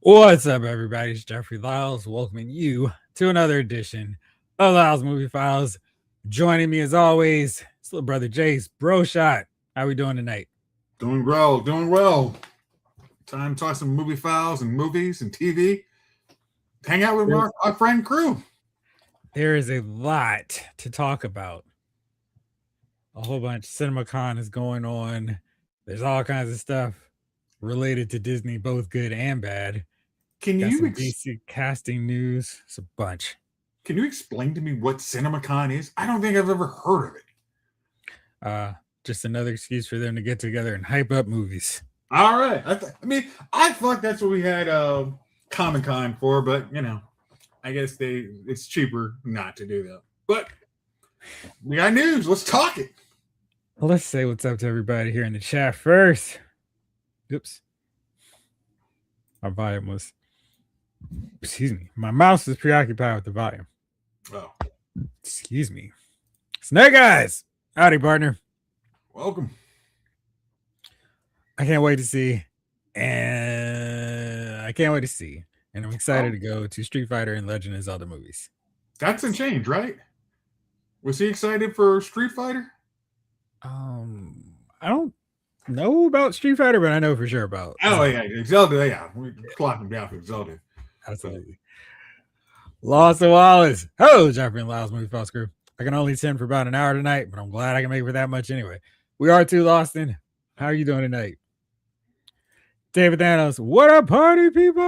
What's up, everybody? It's Jeffrey Lyles welcoming you to another edition of Lyles Movie Files. Joining me as always, it's little brother Jace, Bro Shot. How we doing tonight? Doing well, doing well. Time to talk some movie files and movies and TV. Hang out with our friend crew. There is a lot to talk about. A whole bunch. CinemaCon is going on. There's all kinds of stuff related to Disney, both good and bad. Can Got you some DC casting news. It's a bunch. Can you explain to me what CinemaCon is? I don't think I've ever heard of it. Just another excuse for them to get together and hype up movies. All right. I thought that's what we had Comic-Con for, but I guess it's cheaper not to do that. But we got news. Let's talk it. Well, let's say what's up to everybody here in the chat first. Oops. My volume was... Excuse me. My mouse is preoccupied with the volume. Oh. Excuse me. Snake Eyes! Howdy, partner. Welcome. I can't wait to see. And I'm excited to go to Street Fighter and Legend of Zelda movies. That's a change, right? Was he excited for Street Fighter? I don't know about Street Fighter, but I know for sure about Zelda. Yeah, we clocked him down for Zelda. Absolutely. Lawson Wallace. Hello, Jeffrey and Lyles Movie Files crew. I can only send for about an hour tonight, but I'm glad I can make it for that much anyway. We are too, Lawson. How are you doing tonight? David Thanos. What up, party people?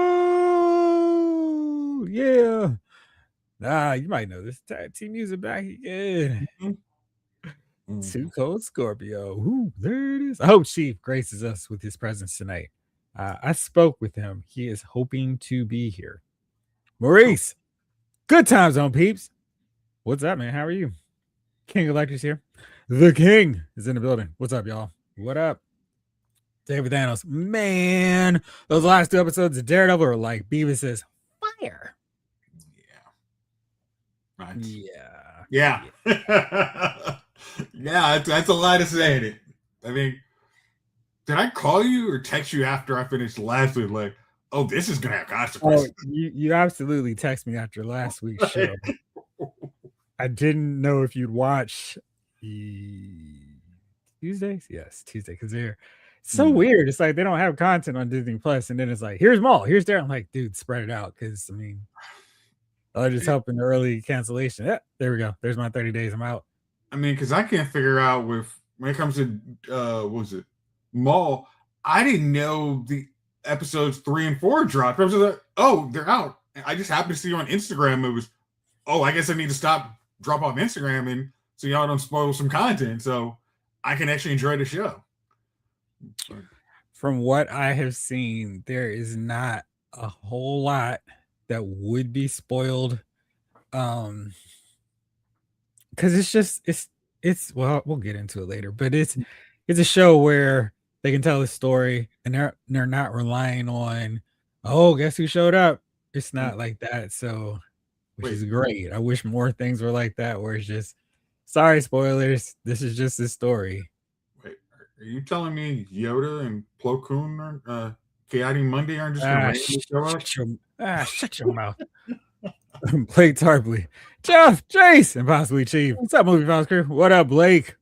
Yeah. You might know this. Team Music back again. Too Cold Scorpio. Ooh, there it is. I hope Chief graces us with his presence tonight. I spoke with him. He is hoping to be here. Maurice. Good time zone, peeps. What's up, man? How are you? King Electrics here. The King is in the building. What's up, y'all? What up? David Thanos. Man, those last two episodes of Daredevil are like Beavis says, fire. Yeah. Right. Yeah. Yeah, that's a lot to say in it. I mean, did I call you or text you after I finished last week? Like, oh, this is gonna have consequences. Oh, you absolutely text me after last week's show. I didn't know if you'd watch Tuesdays. Yes, Tuesday, because they're so weird. It's like they don't have content on Disney Plus, and then it's like, here's Maul, here's Daredevil. I'm like, dude, spread it out, because I mean, I'll just help in the early cancellation. Yeah, there we go. There's my 30 days. I'm out. I mean, because I can't figure out when it comes to what was it, Maul. I didn't know the episodes 3 and 4 dropped. I was like, oh, they're out. I just happened to see on Instagram. It was, oh, I guess I need to drop off Instagram, and so y'all don't spoil some content, so I can actually enjoy the show. From what I have seen, there is not a whole lot that would be spoiled. Because it's well, we'll get into it later, but it's a show where they can tell a story and they're not relying on, oh, guess who showed up. It's not like that. So, which is great. I wish more things were like that, where it's just, sorry, spoilers, this is just a story. Wait, are you telling me Yoda and Plo Koon or Chaotic Monday aren't just going to show up? Shut your mouth. Blake Tarpley, Jeff, Jace, and possibly Chief. What's up, Movie Files crew? What up, Blake?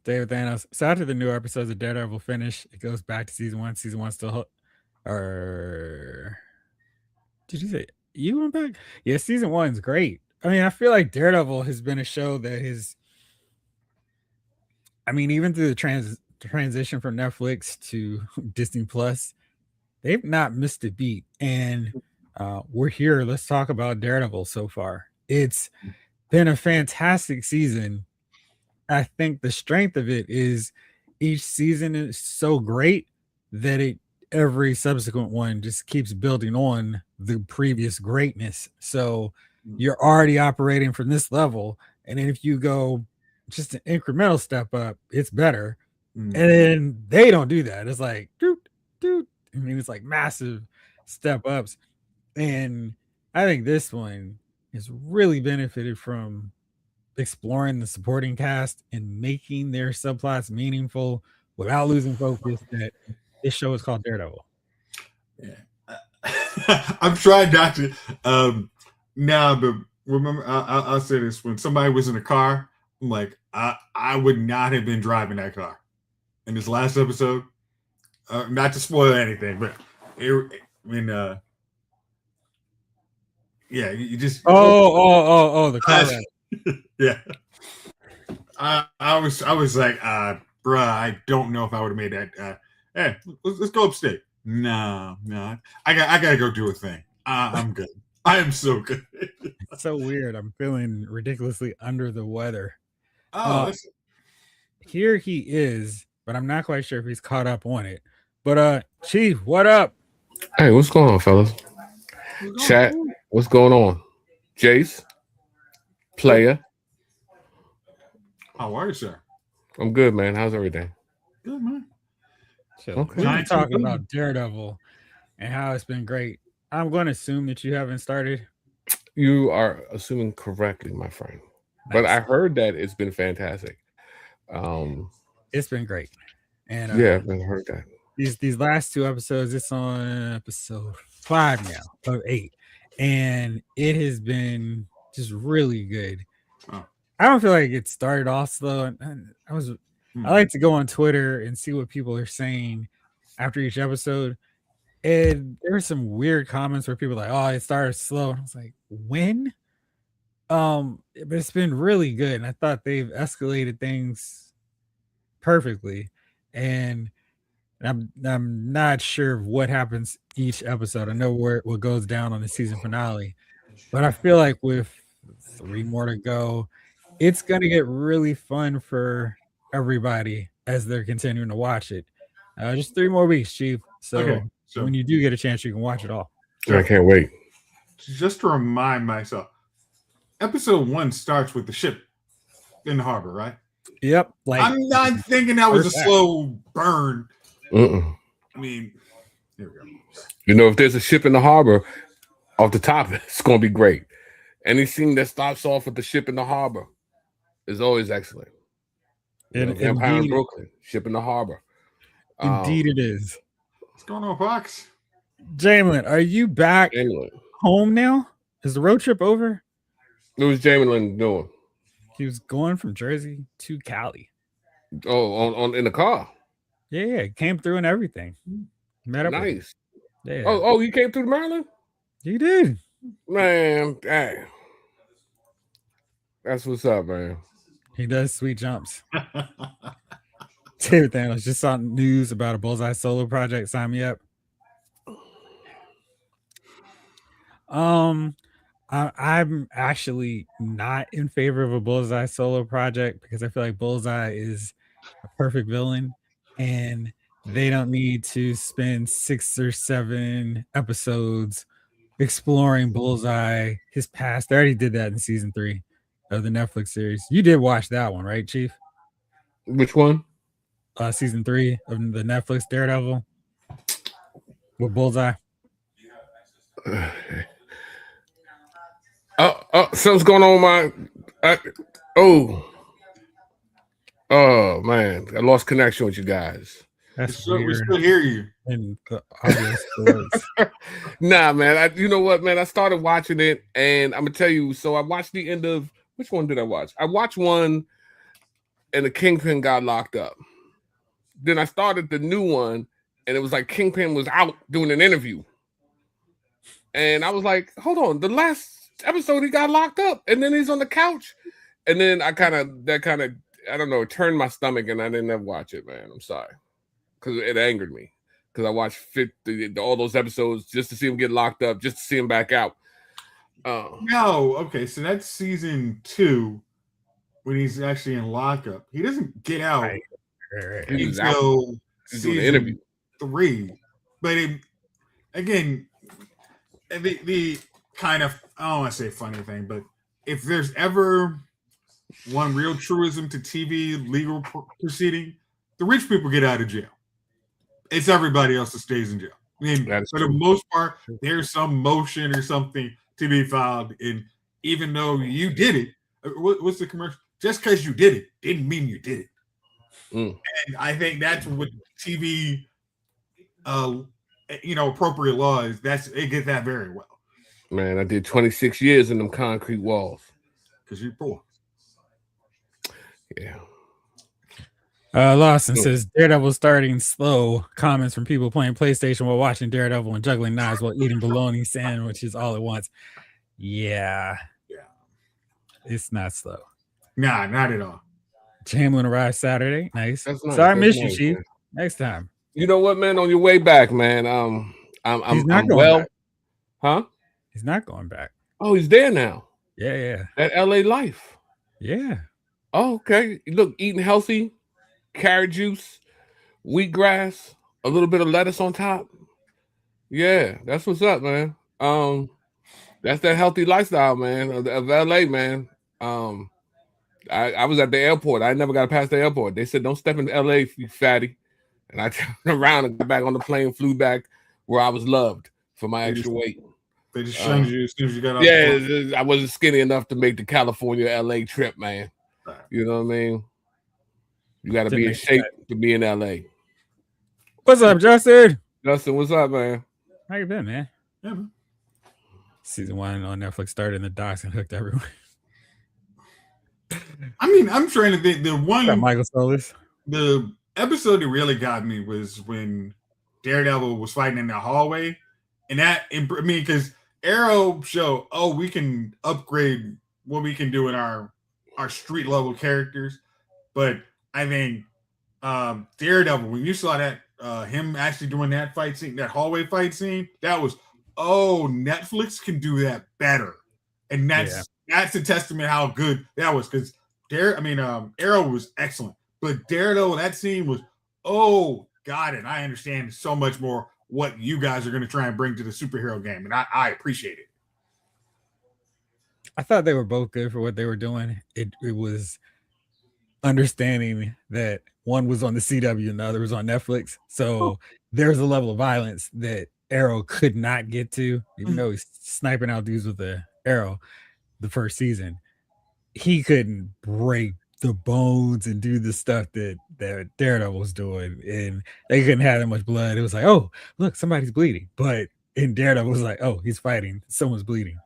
David Thanos. So after the new episodes of Daredevil finish, it goes back to season 1. Season 1 still, or did you say you went back? Yeah, season 1's great. I mean, I feel like Daredevil has been a show that has, I mean, even through the transition from Netflix to Disney Plus, they've not missed a beat. And we're here. Let's talk about Daredevil so far. It's been a fantastic season. I think the strength of it is each season is so great that every subsequent one just keeps building on the previous greatness. So you're already operating from this level. And then if you go just an incremental step up, it's better. And then they don't do that. It's like, I mean, it's like massive step ups. And I think this one has really benefited from exploring the supporting cast and making their subplots meaningful without losing focus that this show is called Daredevil. Yeah. I'm trying not to. But remember, I'll say this: when somebody was in a car, I'm like, I would not have been driving that car in this last episode. Not to spoil anything, but yeah, you just the car wreck. Yeah. I was like, bruh, I don't know if I would have made that. Hey, let's go upstate. No, I gotta go do a thing. I'm good. I am so good. It's so weird. I'm feeling ridiculously under the weather. Oh, Here he is, but I'm not quite sure if he's caught up on it. But Chief, what up? Hey, what's going on, fellas? Chat, what's going on? Jace, player. how are you, sir? I'm good, man. How's everything? Good, man. Okay. We're talking about Daredevil and how it's been great. I'm going to assume that you haven't started. You are assuming correctly, my friend. Nice. But I heard that it's been fantastic. It's been great. And yeah, I've heard that. These last 2 episodes, it's on episode 5 now of 8. And it has been just really good. Oh. I don't feel like it started off slow. And I like to go on Twitter and see what people are saying after each episode. And there were some weird comments where people are like, oh, it started slow. And I was like, when? But it's been really good. And I thought they've escalated things perfectly. And I'm not sure what happens each episode. I know what goes down on the season finale. But I feel like with 3 more to go, it's going to get really fun for everybody as they're continuing to watch it. Just 3 more weeks, Chief. So when you do get a chance, you can watch it all. I can't wait. Just to remind myself, episode 1 starts with the ship in the harbor, right? Yep. I'm not thinking that was a slow burn. I mean, here we go. You know, if there's a ship in the harbor, off the top, it's going to be great. Any scene that stops off with the ship in the harbor is always excellent. Vampire in Brooklyn, ship in the harbor. Indeed, it is. What's going on, Fox? Jamelin, are you back home now? Is the road trip over? What was Jamelin doing? He was going from Jersey to Cali. Oh, in the car. Yeah, came through and everything. Met up. Nice. Yeah. Oh, you came through to Maryland? You did. Man, dang. That's what's up, man. He does sweet jumps. David Thanos just saw news about a Bullseye solo project. Sign me up. I'm actually not in favor of a Bullseye solo project because I feel like Bullseye is a perfect villain and they don't need to spend 6 or 7 episodes exploring Bullseye, his past. They already did that in season 3 of the Netflix series. You did watch that one, right, Chief? Which one? Season 3 of the Netflix Daredevil with Bullseye. Something's going on with oh man, I lost connection with you guys. That's weird. We still hear you. And the audio Nah, man. You know what, man? I started watching it, and I'm gonna tell you. So I watched the end of which one did I watch? I watched one, and the Kingpin got locked up. Then I started the new one, and it was like Kingpin was out doing an interview, and I was like, "Hold on, the last episode he got locked up, and then he's on the couch." And then I don't know, it turned my stomach, and I didn't ever watch it, man. I'm sorry, because it angered me. Because I watched all those episodes just to see him get locked up, just to see him back out. No, okay, so that's season 2 when he's actually in lockup. He doesn't get out until season 3. But again, the kind of, I don't want to say funny thing, but if there's ever one real truism to TV legal proceeding, the rich people get out of jail. It's everybody else that stays in jail. I mean, for the most part, there's some motion or something to be filed. And even though you did it, what's the commercial? Just because you did it didn't mean you did it. Mm. And I think that's what TV, appropriate law is. It gets that very well Man, I did 26 years in them concrete walls. because you're poor. Yeah. Lawson says Daredevil starting slow. Comments from people playing PlayStation while watching Daredevil and juggling knives while eating bologna sandwiches all at once. Yeah, it's not slow. Nah, not at all. Chamberlain arrives Saturday. Nice. That's nice. Sorry, I That's missed you, nice, Chief. man. Next time. You know what, man? On your way back, man. He's not I'm going well. back. Huh? He's not going back. Oh, he's there now. Yeah. At LA Life. Yeah. Oh, okay. Look, eating healthy, carrot juice, wheatgrass, a little bit of lettuce on top. Yeah, that's what's up, man. That's that healthy lifestyle, man, of LA, man. I was at the airport. I never got past the airport. They said, "Don't step into LA, you fatty." And I turned around and got back on the plane, flew back where I was loved for my extra weight. They just shunned you as soon as you got off. Yeah, I wasn't skinny enough to make the California LA trip, man. You know what I mean? You got to be in shape to be in LA. What's up, Justin? Justin, what's up, man? How you been, man? Yeah, man. Season 1 on Netflix started in the docks and hooked everyone. I mean, I'm trying to think. Michael Solis. The episode that really got me was when Daredevil was fighting in the hallway, and because Arrow show, we can upgrade what we can do in our street level characters, but I think Daredevil, when you saw that him actually doing that fight scene, that hallway fight scene, that was Netflix can do that better, and that's a testament how good that was. Because Arrow was excellent, but Daredevil, that scene was got it. I understand so much more what you guys are going to try and bring to the superhero game, and I appreciate it. I thought they were both good for what they were doing. It was understanding that one was on the CW and the other was on Netflix. So there's a level of violence that Arrow could not get to, even though he's sniping out dudes with the arrow the first season. He couldn't break the bones and do the stuff that Daredevil was doing, and they couldn't have that much blood. It was like, oh, look, somebody's bleeding. But in Daredevil, it was like, oh, he's fighting. Someone's bleeding.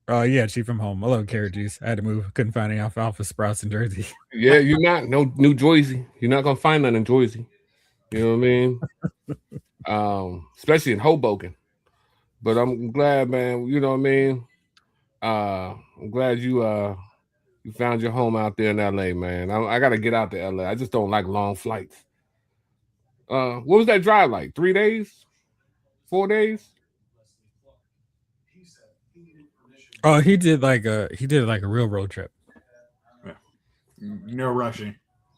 Yeah, Chief from home. I love carrot juice. I had to move. Couldn't find any alfalfa sprouts in Jersey. Yeah, you're not. No, New Jersey. You're not going to find none in Jersey. You know what I mean? Especially in Hoboken. But I'm glad, man. You know what I mean? I'm glad you found your home out there in LA, man. I got to get out to LA. I just don't like long flights. What was that drive like? 3 days? 4 days? Oh, he did like a real road trip. Yeah. No rushing.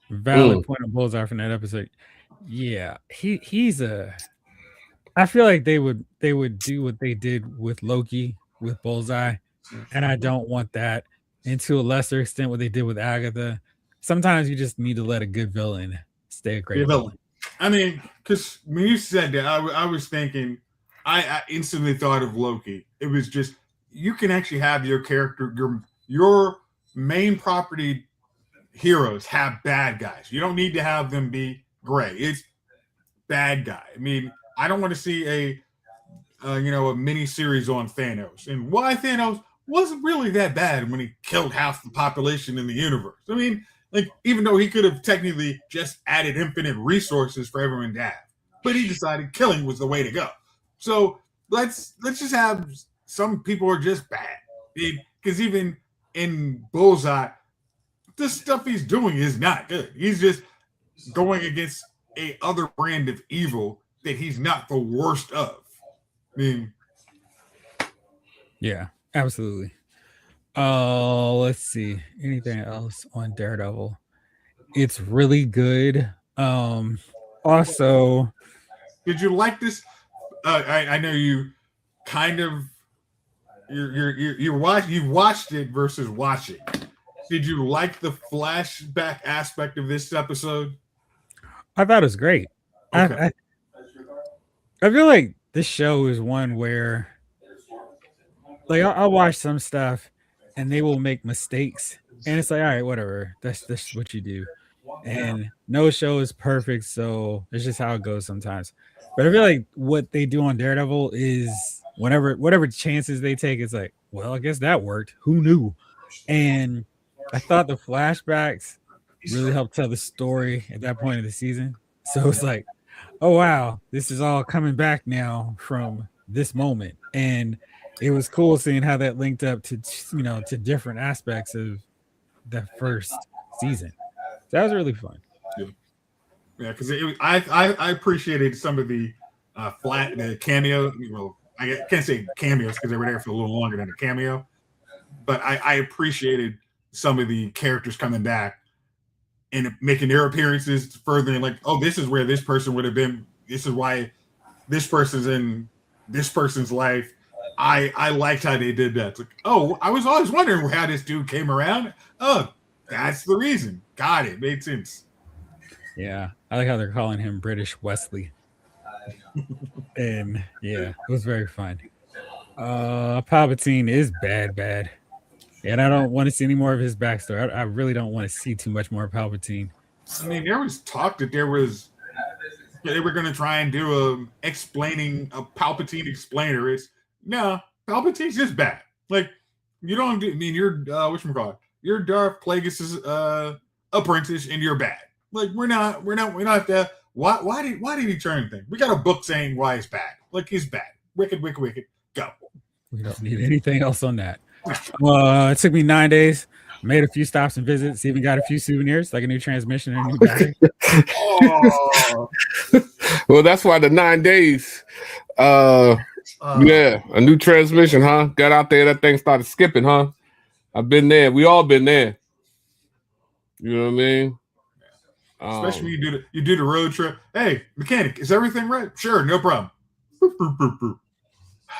Valid point of Bullseye from that episode. Yeah, he's I feel like they would do what they did with Loki with Bullseye, and I don't want that. And to a lesser extent, what they did with Agatha. Sometimes you just need to let a good villain stay a great villain. I mean, because when you said that, I was thinking, I instantly thought of Loki. It was just, you can actually have your character, your main property heroes have bad guys. You don't need to have them be gray. It's bad guy. I mean, I don't want to see a mini series on Thanos, and why Thanos wasn't really that bad when he killed half the population in the universe. I mean, like, even though he could have technically just added infinite resources for everyone to have, but he decided killing was the way to go. So let's just have some people are just bad, because even in Bullseye, the stuff he's doing is not good. He's just going against a other brand of evil that he's not the worst of. I mean, yeah, absolutely. Let's see. Anything else on Daredevil? It's really good. Also, did you like this? I know you kind of you watched it versus watching. Did you like the flashback aspect of this episode? I thought it was great. Okay. I feel like this show is one where, like, I'll watch some stuff and they will make mistakes and it's like, all right, whatever. That's what you do. And no show is perfect, so it's just how it goes sometimes. But I feel like what they do on Daredevil is whatever chances they take, it's like, well, I guess that worked. Who knew? And I thought the flashbacks really helped tell the story at that point of the season. So it's like, oh wow, this is all coming back now from this moment. And it was cool seeing how that linked up to to different aspects of the first season. So that was really fun. Yeah, because I appreciated some of the the cameo. Well, I can't say cameos because they were there for a little longer than a cameo, but I appreciated some of the characters coming back and making their appearances further. Like, oh, this is where this person would have been. This is why this person's in this person's life. I liked how they did that. It's like, oh, I was always wondering how this dude came around. Oh, that's the reason. Got it. Made sense. Yeah, I like how they're calling him British Wesley. And yeah, it was very fun. Palpatine is bad. And I don't want to see any more of his backstory. I really don't want to see too much more of Palpatine. I mean, there was talk that they were going to try and do a Palpatine explainer. It's no, Palpatine's just bad. Like, you don't do. I mean, you're whatchamacallit? You're Darth Plagueis's apprentice, and you're bad. Like, we're not that. Why did he turn thing? We got a book saying why he's bad. Like, he's bad. Wicked. Go. We don't need anything else on that. It took me 9 days. Made a few stops and visits. Even got a few souvenirs, like a new transmission and a new battery. Oh. Well, that's why the 9 days. Yeah, a new transmission, huh? Got out there, that thing started skipping, huh? I've been there. We all been there. You know what I mean? Especially when you do the road trip. Hey, mechanic, is everything right? Sure, no problem. Boop, boop, boop, boop.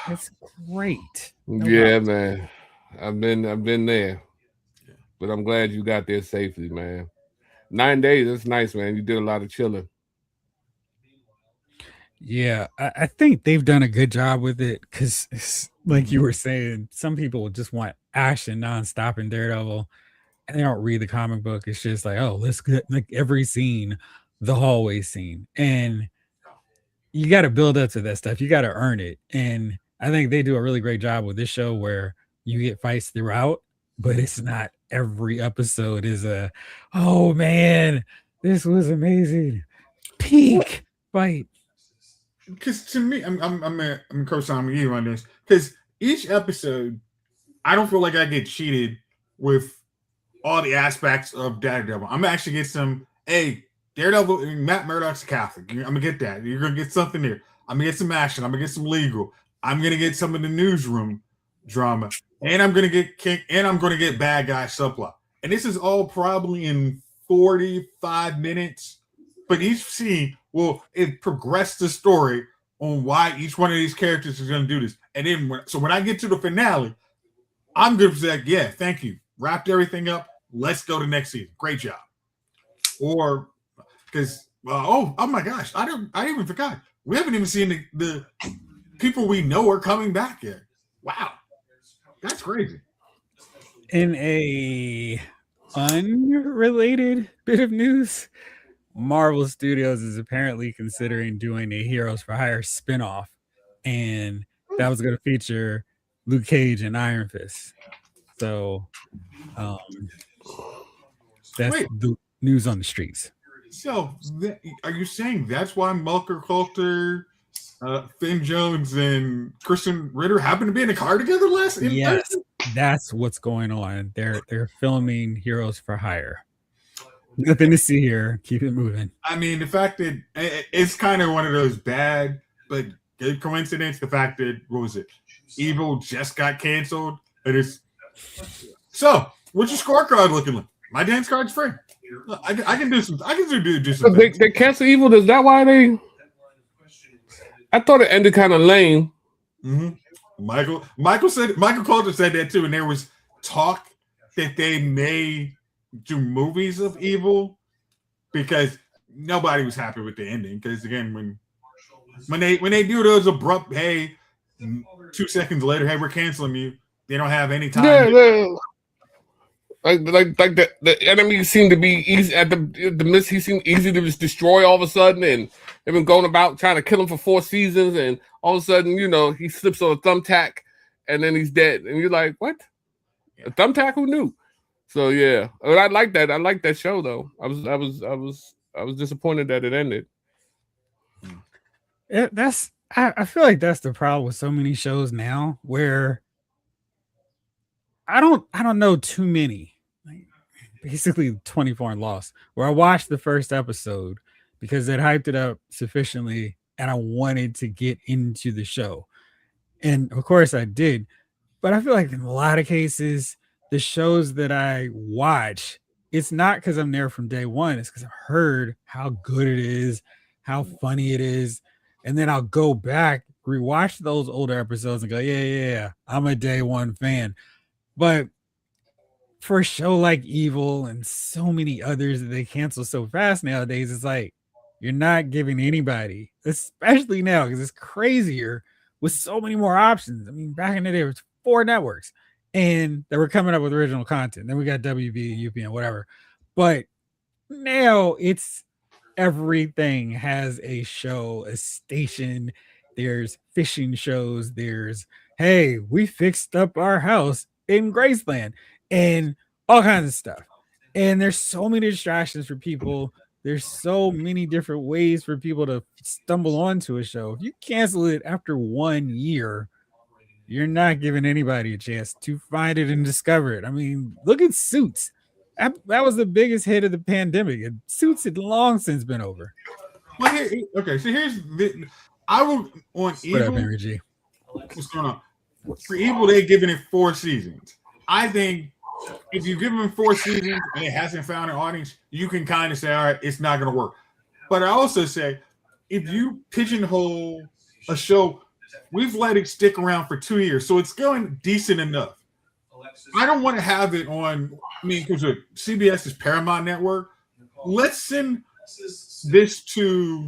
That's great. Yeah, man. I've been there. But I'm glad you got there safely, man. 9 days, that's nice, man. You did a lot of chilling. Yeah, I think they've done a good job with it because, like you were saying, some people just want action nonstop in Daredevil, and they don't read the comic book. It's just like, oh, let's get like every scene, the hallway scene, and you got to build up to that stuff. You got to earn it, and I think they do a really great job with this show where you get fights throughout, but it's not every episode is a, oh man, this was amazing, peak fight. Because to me, I'm co-signing you on this. Because each episode, I don't feel like I get cheated with all the aspects of Daredevil. I'm actually get some. Hey, Daredevil, Matt Murdock's a Catholic. I'm gonna get that. You're gonna get something there. I'm gonna get some action. I'm gonna get some legal. I'm gonna get some of the newsroom drama, and I'm gonna get bad guy subplot. And this is all probably in 45 minutes. But each scene it progressed the story on why each one of these characters is going to do this. And then when I get to the finale, I'm going to say, yeah, thank you. Wrapped everything up. Let's go to next season. Great job. Or because oh my gosh, I even forgot. We haven't even seen the people we know are coming back yet. Wow, that's crazy. In a unrelated bit of news, Marvel Studios is apparently considering doing a Heroes for Hire spinoff, and that was going to feature Luke Cage and Iron Fist. So that's the news on the streets. So, are you saying that's why Mulker Coulter, Finn Jones, and Christian Ritter happen to be in a car together last? Yes, that's what's going on. They're filming Heroes for Hire. Nothing to see here. Keep it moving. I mean, the fact that it's kind of one of those bad but good coincidence. The fact that Evil just got canceled, and it's so. What's your scorecard looking like? My dance card's free. I can do some. I can do some. They cancel Evil. Is that why they? I thought it ended kind of lame. Mm-hmm. Michael Coulter said that too, and there was talk that they may do movies of Evil because nobody was happy with the ending. Because again, when they do those abrupt, hey, 2 seconds later, hey, we're canceling you. They don't have any time. Yeah. Like the enemy seemed to be easy at the miss. He seemed easy to just destroy all of a sudden, and they've been going about trying to kill him for 4 seasons, and all of a sudden, he slips on a thumbtack, and then he's dead, and you're like, what? A thumbtack? Who knew? So yeah, I like that. I like that show though. I was disappointed that it ended. I feel like that's the problem with so many shows now, where I don't know too many. Like, basically 24 and Lost, where I watched the first episode because it hyped it up sufficiently and I wanted to get into the show. And of course I did. But I feel like in a lot of cases, the shows that I watch, it's not because I'm there from day one. It's because I've heard how good it is, how funny it is. And then I'll go back, rewatch those older episodes and go, yeah, I'm a day one fan. But for a show like Evil and so many others that they cancel so fast nowadays, it's like you're not giving anybody, especially now because it's crazier with so many more options. I mean, back in the day, it was 4 networks and they were coming up with original content. Then we got WB, UPN, whatever. But now it's everything has a show, a station. There's fishing shows. There's, hey, we fixed up our house in Graceland and all kinds of stuff. And there's so many distractions for people. There's so many different ways for people to stumble onto a show. If you cancel it after 1 year, you're not giving anybody a chance to find it and discover it. I mean, look at Suits. That was the biggest hit of the pandemic. And Suits had long since been over. Well, okay, so here's I will on Evil. What up, Henry G? What's going on? For Evil, they've given it 4 seasons. I think if you give them 4 seasons and it hasn't found an audience, you can kind of say, all right, it's not going to work. But I also say, if you pigeonhole a show, we've let it stick around for 2 years, so it's going decent enough. I don't want to have it on, because CBS is Paramount Network. Let's send this to,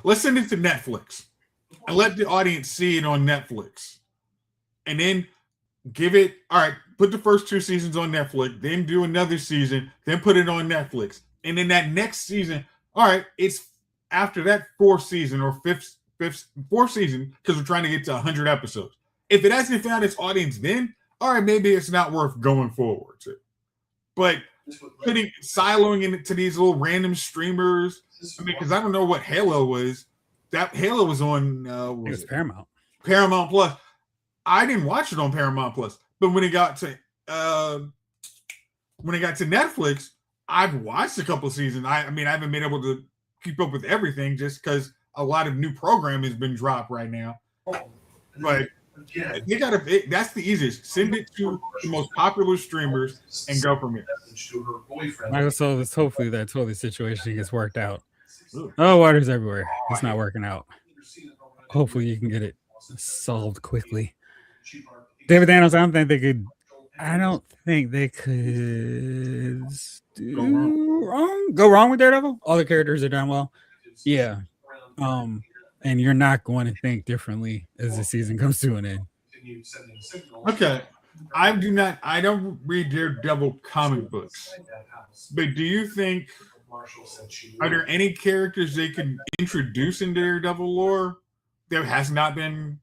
let's send it to Netflix and let the audience see it on Netflix. And then give it, all right, put the first 2 seasons on Netflix, then do another season, then put it on Netflix. And then that next season, all right, it's after that 4th season or 4th season, because we're trying to get to 100 episodes. If it hasn't found its audience then, all right, maybe it's not worth going forward to. But siloing it to these little random streamers, because I don't know what Halo was. That Halo was on it was Paramount. Paramount Plus. I didn't watch it on Paramount Plus, but when it got to Netflix, I've watched a couple seasons. I haven't been able to keep up with everything just because a lot of new programming has been dropped right now. But they gotta. That's the easiest. Send it to the most popular streamers and go from here. So hopefully that totally situation gets worked out. Oh, water's everywhere. It's not working out. Hopefully you can get it solved quickly. David Daniels, I don't think they could go wrong with Daredevil. All the characters are done well. Yeah. And you're not going to think differently as the season comes to an end. Okay. I don't read Daredevil comic books. But do you think, are there any characters they can introduce in Daredevil lore that has not been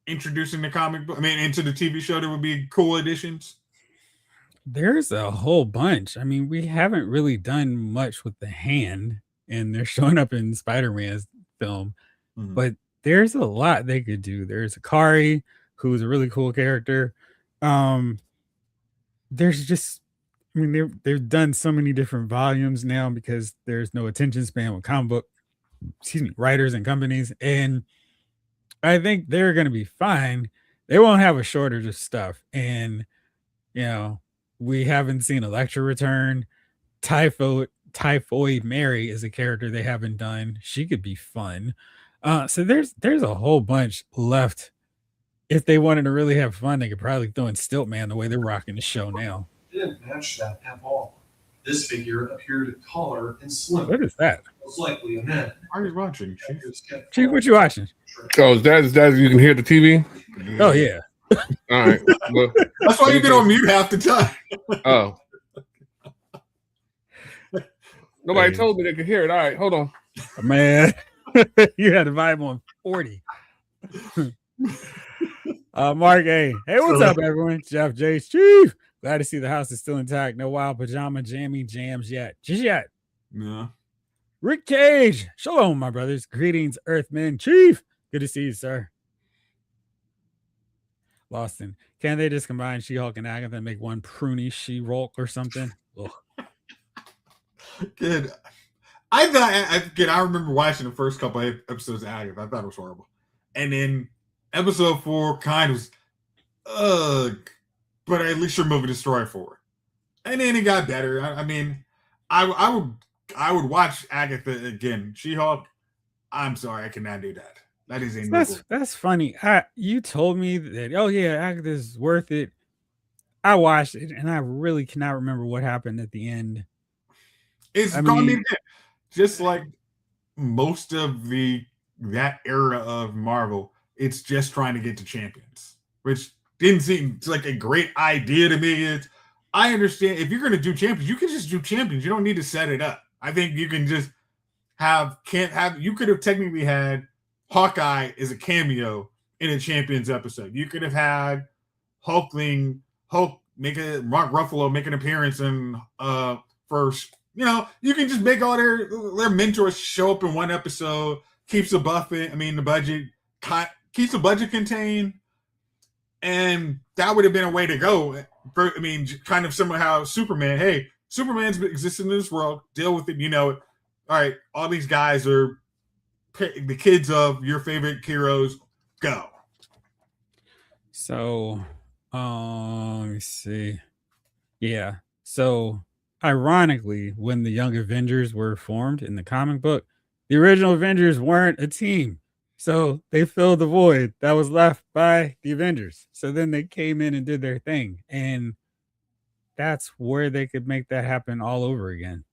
introduced in the comic book? Into the TV show that would be cool additions? There's a whole bunch. We haven't really done much with the Hand, and they're showing up in Spider-Man's film, but there's a lot they could do. There's Akari, who's a really cool character. There's just, they've done so many different volumes now because there's no attention span with comic book, writers and companies, and I think they're going to be fine. They won't have a shortage of stuff, and we haven't seen Elektra return. Typhoid Mary is a character they haven't done. She could be fun. So there's a whole bunch left. If they wanted to really have fun, they could probably throw in Stiltman the way they're rocking the show now. Didn't match that at all. This figure appeared taller and slimmer. What is that? Most likely a man. What are you watching, Chief, what you watching? Oh, is that you can hear the TV? Oh yeah. All right. Well, That's why you get on mute half the time. oh. Nobody Hey. told me they could hear it. All right, hold on. Man, you had the vibe on 40. Mark A. Hey, what's up, everyone? Jeff J. Chief. Glad to see the house is still intact. No wild pajama jammy jams yet. Just yet. Yeah. Rick Cage. Shalom, my brothers. Greetings, Earthmen. Chief. Good to see you, sir. Lawson. Can they just combine She-Hulk and Agatha and make one pruny She-Hulk or something? Ugh. Good. I remember watching the first couple of episodes of Agatha. I thought it was horrible. And then episode 4 kind of was, but at least you're moving the story forward. And then it got better. I mean, I would watch Agatha again. She-Hulk, I'm sorry, I cannot do that. That is a that's funny. You told me that, oh yeah, Agatha's worth it. I watched it and I really cannot remember what happened at the end. It's gonna be just like most of that era of Marvel. It's just trying to get to Champions, which didn't seem like a great idea to me. I understand if you're going to do Champions, you can just do Champions. You don't need to set it up. I think you can just you could have technically had Hawkeye as a cameo in a Champions episode. You could have had Hulk Mark Ruffalo make an appearance in first. You know, you can just make all their mentors show up in one episode, keeps the budget contained, and that would have been a way to go. Kind of similar how Superman, hey, Superman's existing in this world, deal with it, you know it. All right, all these guys are the kids of your favorite heroes, go. So, let me see. Yeah, so ironically, when the Young Avengers were formed in the comic book, the original Avengers weren't a team. So they filled the void that was left by the Avengers. So then they came in and did their thing. And that's where they could make that happen all over again.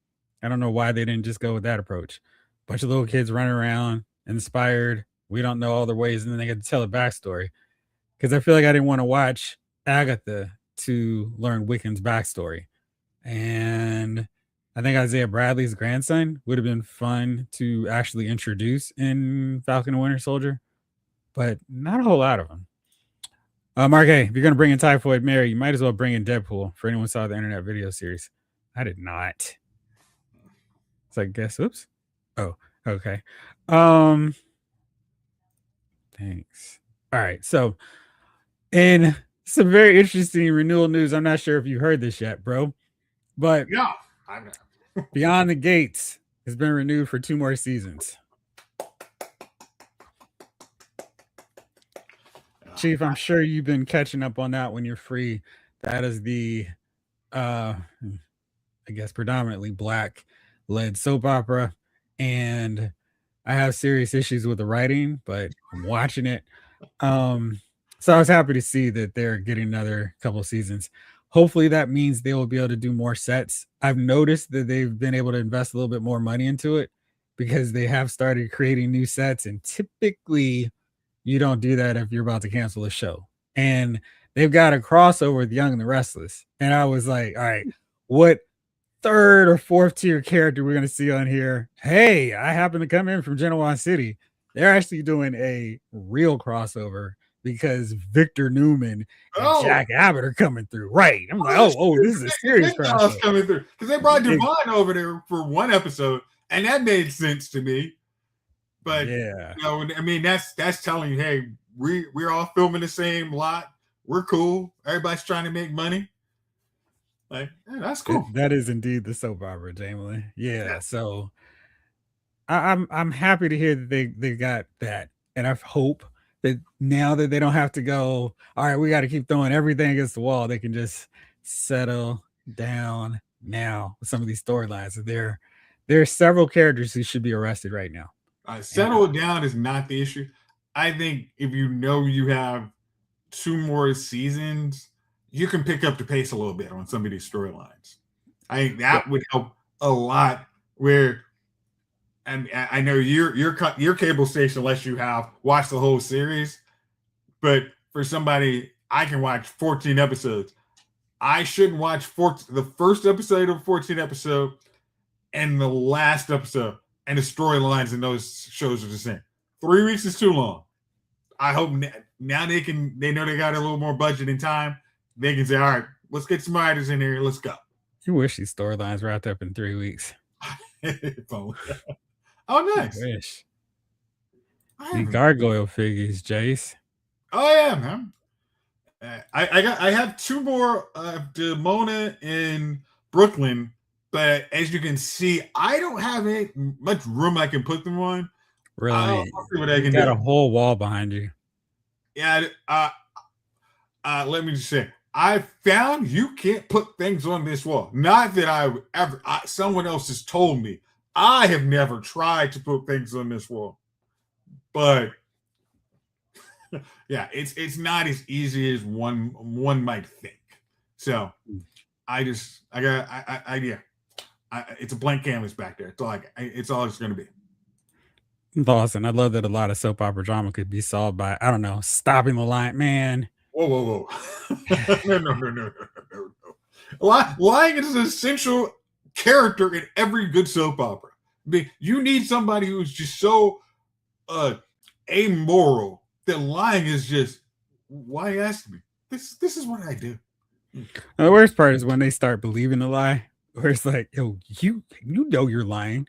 I don't know why they didn't just go with that approach. Bunch of little kids running around, inspired. We don't know all their ways. And then they get to tell a backstory. Because I feel like I didn't want to watch Agatha to learn Wiccan's backstory. And I think Isaiah Bradley's grandson would have been fun to actually introduce in Falcon and Winter Soldier, but not a whole lot of them. Mark A, if you're going to bring in Typhoid Mary, you might as well bring in Deadpool for anyone who saw the internet video series. I did not. So I guess, oops. Oh, okay. Thanks. All right. So in some very interesting renewal news, I'm not sure if you heard this yet, bro. But yeah, I know. Beyond the Gates has been renewed for 2 more seasons. Chief, I'm sure you've been catching up on that when you're free. That is the, I guess, predominantly Black-led soap opera. And I have serious issues with the writing, but I'm watching it. So I was happy to see that they're getting another couple seasons. Hopefully that means they will be able to do more sets. I've noticed that they've been able to invest a little bit more money into it because they have started creating new sets. And typically you don't do that if you're about to cancel a show. And they've got a crossover with Young and the Restless. And I was like, all right, what 3rd or 4th tier character we're going to see on here? Hey, I happen to come in from Genoa City. They're actually doing a real crossover because Victor Newman and Jack Abbott are coming through. Right. I'm like, this is a serious crossover. Coming through. Because they brought Devon over there for one episode, and that made sense to me. But yeah, that's telling you, hey, we're all filming the same lot. We're cool. Everybody's trying to make money. Like, that's cool. That is indeed the soap opera, Jamie. Yeah. So I'm happy to hear that they got that. And I hope that now that they don't have to go, all right, we got to keep throwing everything against the wall. They can just settle down now with some of these storylines. There are several characters who should be arrested right now. Settle down is not the issue. I think if you have 2 more seasons, you can pick up the pace a little bit on some of these storylines. I think that would help a lot. Where, and I know your cable station lets you have watch the whole series, but for somebody, I can watch 14 episodes. I shouldn't watch the first episode of 14 episode and the last episode, and the storylines in those shows are the same. 3 weeks is too long. I hope now they know they got a little more budget and time. They can say, all right, let's get some writers in here. Let's go. You wish these storylines wrapped up in 3 weeks. Oh, nice. I wish. The gargoyle figures, Jace. Oh yeah, man. I have 2 more Demona in Brooklyn, but as you can see, I don't have much room I can put them on. Really? I'll see what I can got do. A whole wall behind you. Yeah. Let me just say, I found you can't put things on this wall. Not that someone else has told me. I have never tried to put things on this wall, but yeah, it's not as easy as one might think. So it's a blank canvas back there. It's all it's going to be. Lawson, I love that a lot of soap opera drama could be solved by, I don't know, stopping the line. Man. Whoa. No. Lying is an essential character in every good soap opera. I mean, you need somebody who's just so amoral that lying is just, why ask me? This is what I do. The worst part is when they start believing the lie, where it's like, yo, you know you're lying.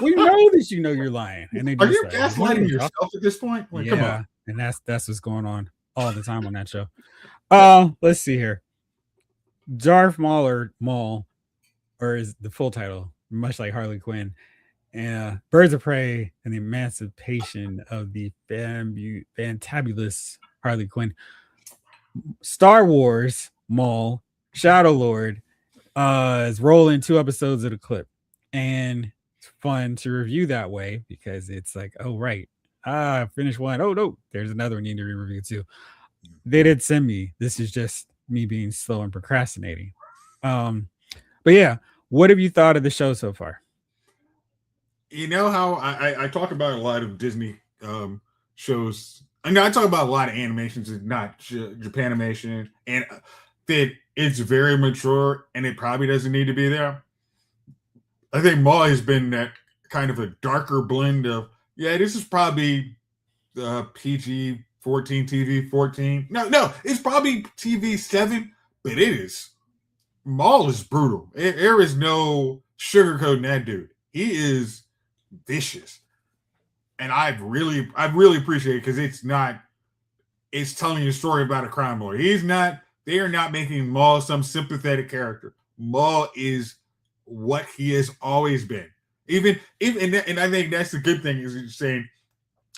We know that you know you're lying. And they are you like, gaslighting yourself at this point? Like, yeah, come on. And that's what's going on all the time on that show. Let's see here. Darth Maul, or is the full title, much like Harley Quinn, Birds of Prey and the Emancipation of the Fantabulous Harley Quinn. Star Wars Maul, Shadow Lord, is rolling 2 episodes of the clip. And it's fun to review that way because it's like, oh, right. I finished one. Oh, no, there's another one you need to review too. They did send me. This is just me being slow and procrastinating. But yeah, what have you thought of the show so far? You know how I talk about a lot of Disney shows. I know I talk about a lot of animations, not Japanimation, and that it's very mature and it probably doesn't need to be there. I think Maul has been that kind of a darker blend of, yeah, this is probably PG 14, TV 14. No, it's probably TV 7, but it is. Maul is brutal. There is no sugarcoating that dude. He is vicious. And I really appreciate it because it's telling you a story about a crime lord. They are not making Maul some sympathetic character. Maul is what he has always been. Even and I think that's the good thing is you're saying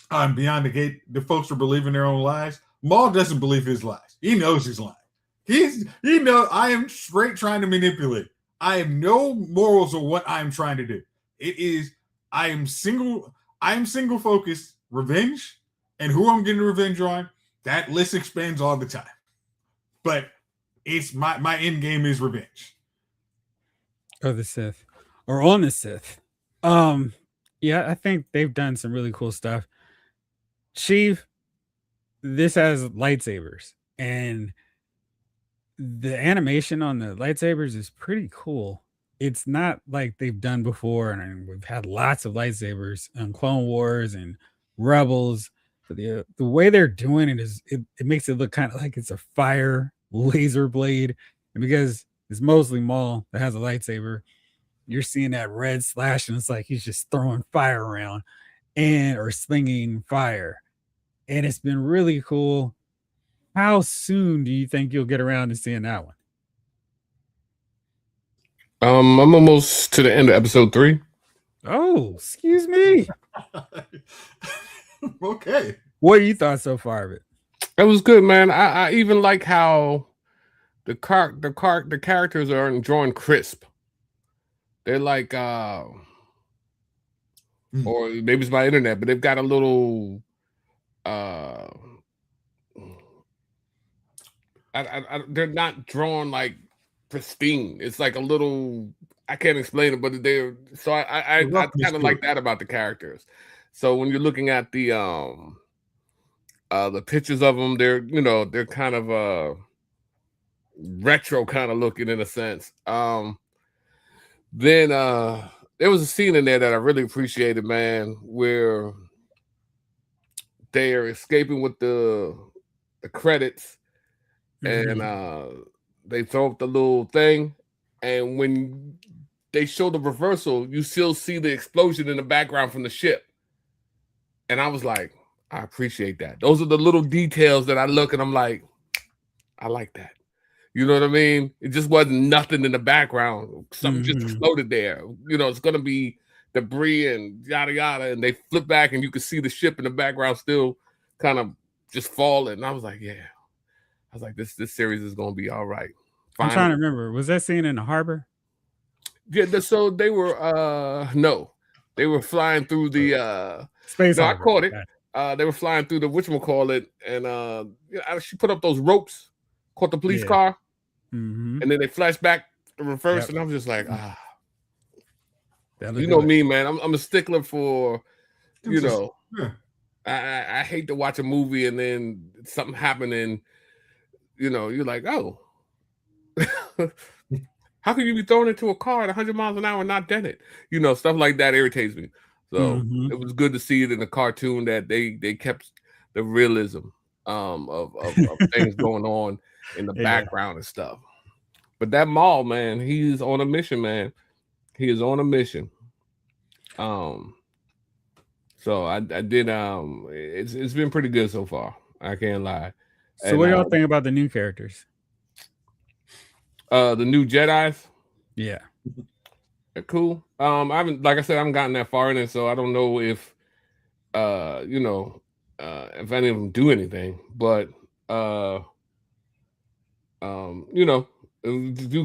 beyond the gate, the folks are believing their own lies. Maul doesn't believe his lies. He knows he's lying. I am straight trying to manipulate. I have no morals of what I'm trying to do. I am single focused revenge, and who I'm getting revenge on, that list expands all the time. But it's my end game is revenge. Or the Sith. Or on the Sith. Yeah, I think they've done some really cool stuff. Chief, this has lightsabers, and the animation on the lightsabers is pretty cool. It's not like they've done before, and we've had lots of lightsabers on Clone Wars and Rebels. But the way they're doing it is it makes it look kind of like it's a fire laser blade, and because it's mostly Maul that has a lightsaber, you're seeing that red slash, and it's like he's just throwing fire around or slinging fire, and it's been really cool. How soon do you think you'll get around to seeing that one? I'm almost to the end of episode 3. Oh, excuse me. Okay. What you thought so far of it? It was good, man. I even like how the characters are drawn crisp. They're like or maybe it's my internet, but they've got a little they're not drawn like pristine. It's like a little, I can't explain it, but I kind of like that about the characters. So when you're looking at the The pictures of them, they're kind of retro kind of looking in a sense. Then there was a scene in there that I really appreciated, man, where they're escaping with the credits, and they throw up the little thing, and when they show the reversal, you still see the explosion in the background from the ship. And I was like, I appreciate that. Those are the little details that I look and I'm like, I like that. You know what I mean? It just wasn't nothing in the background. Something just exploded there. It's going to be debris and yada, yada. And they flip back and you can see the ship in the background still kind of just falling. And I was like, yeah. I was like, this series is going to be all right. Finally. I'm trying to remember. Was that scene in the harbor? Yeah, so they were, no. They were flying through the... Space no, harbor. I caught it. They were flying through the whatchamacallit, and she put up those ropes, caught the police car, and then they flashed back the reverse, and I was just like, you know me, man. I'm a stickler for, I hate to watch a movie and then something happen and, you're like, oh, how can you be thrown into a car at 100 miles an hour and not dent it? Stuff like that irritates me. So it was good to see it in the cartoon that they kept the realism of things going on in the background and stuff. But that Maul, man, he's on a mission, man. He is on a mission. So I did it's been pretty good so far. I can't lie. So what do y'all think about the new characters? The new Jedis? Yeah. They're cool. I haven't gotten that far in it, so I don't know if if any of them do anything. But do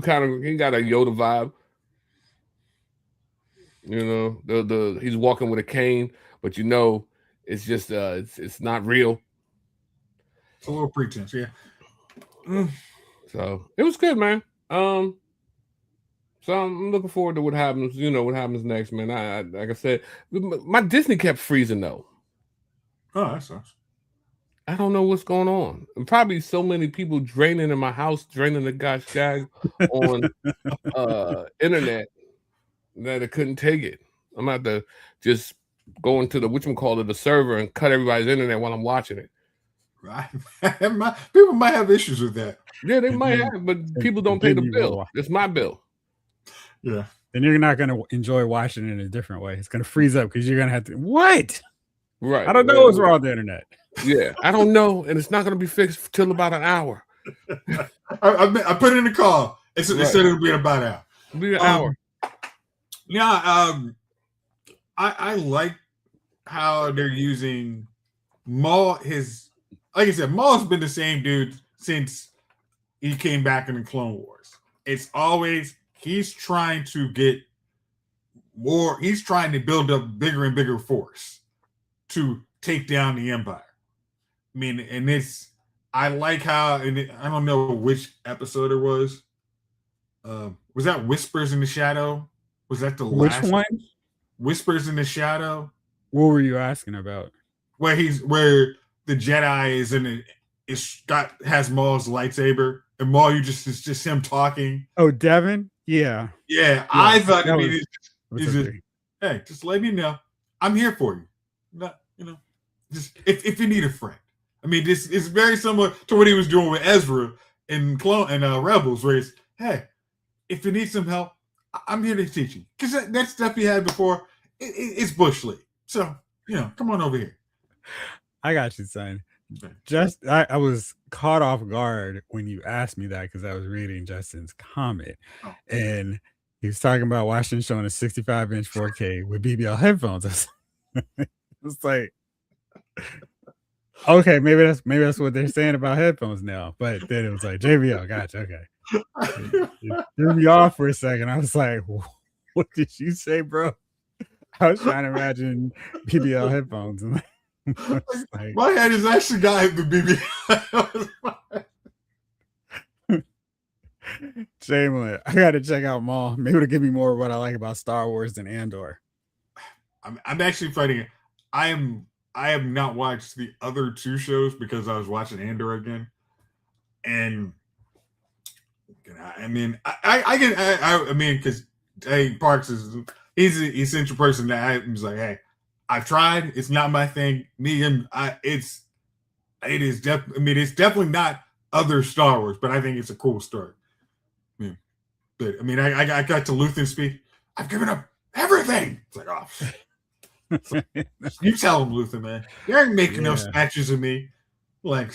kind of, he got a Yoda vibe. He's walking with a cane, but it's just it's not real. It's a little pretense, yeah. So it was good, man. So I'm looking forward to what happens. What happens next, man. I like I said, my Disney kept freezing though. Oh, that sucks. I don't know what's going on. And probably so many people draining in my house, draining the gosh dang on internet that I couldn't take it. I'm about to just go into the server and cut everybody's internet while I'm watching it. Right. People might have issues with that. Yeah, they might have, but people don't pay the bill. It's my bill. Yeah. Then you're not going to enjoy watching it in a different way. It's going to freeze up because you're going to have to, what? Right. I don't know what's wrong with the internet. Yeah, I don't know. And it's not going to be fixed till about an hour. I put it in the call. It said it'll be about an hour. It'll be an hour. Yeah. I like how they're using Maul. Like I said, Maul's been the same dude since he came back in the Clone Wars. It's always, he's trying to get more, he's trying to build up bigger and bigger force to take down the Empire. I mean, and I like how, and I don't know which episode it was. Was that Whispers in the Shadow? Was that the last one? Whispers in the Shadow? What were you asking about? Where the Jedi is in it. Has Maul's lightsaber, and Maul, it's just him talking. Oh, Devin? Yeah. I thought hey, just let me know. I'm here for you. Not, just if you need a friend. I mean, this is very similar to what he was doing with Ezra in Rebels, where it's, hey, if you need some help, I'm here to teach you. Because that stuff he had before, it's Bush League. So, come on over here. I got you, son. I was caught off guard when you asked me that because I was reading Justin's comment, and he was talking about watching showing a 65-inch 4K with BBL headphones. It's like, okay, maybe that's what they're saying about headphones now. But then it was like JBL, gotcha, okay. It threw me off for a second. I was like, what did you say, bro? I was trying to imagine BBL headphones. Like, my head is actually got the BBL. Shameless. I got to check out Maul. Maybe it'll give me more of what I like about Star Wars than Andor. I'm actually fighting it. I I have not watched the other two shows because I was watching Andor again, and I mean, I mean, because hey, Parks he's an essential person that I was like, hey, I've tried. It's not my thing. Me and it's definitely not other Star Wars, but I think it's a cool story. But I mean, I got to Luthen speak. I've given up everything. It's like, oh, you tell him, Luthen, man. You ain't making no statues of me. Like,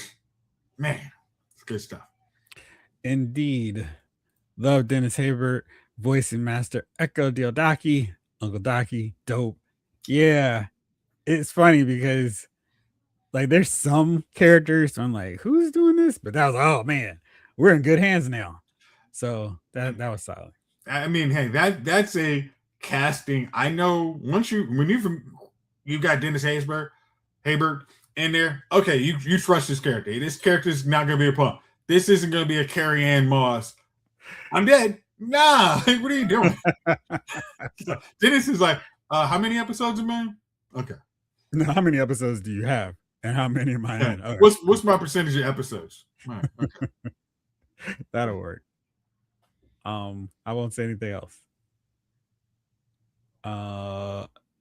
man, it's good stuff. Indeed. Love Dennis Haybert, voicing Master Echo Diodaki, Uncle Docky, dope. Yeah, it's funny because like there's some characters I'm like, who's doing this? But that was oh man, we're in good hands now. So that was solid. I mean, hey, that's a casting. I know when you got Dennis Haysbert in there. Okay, you trust this character. This character's not gonna be a punk. This isn't gonna be a Carrie Ann Moss. I'm dead. Nah, what are you doing? Dennis is like, how many episodes am I in? Okay. Now, how many episodes do you have? And how many am I in? Okay. What's my percentage of episodes? Right, okay. That'll work. I won't say anything else.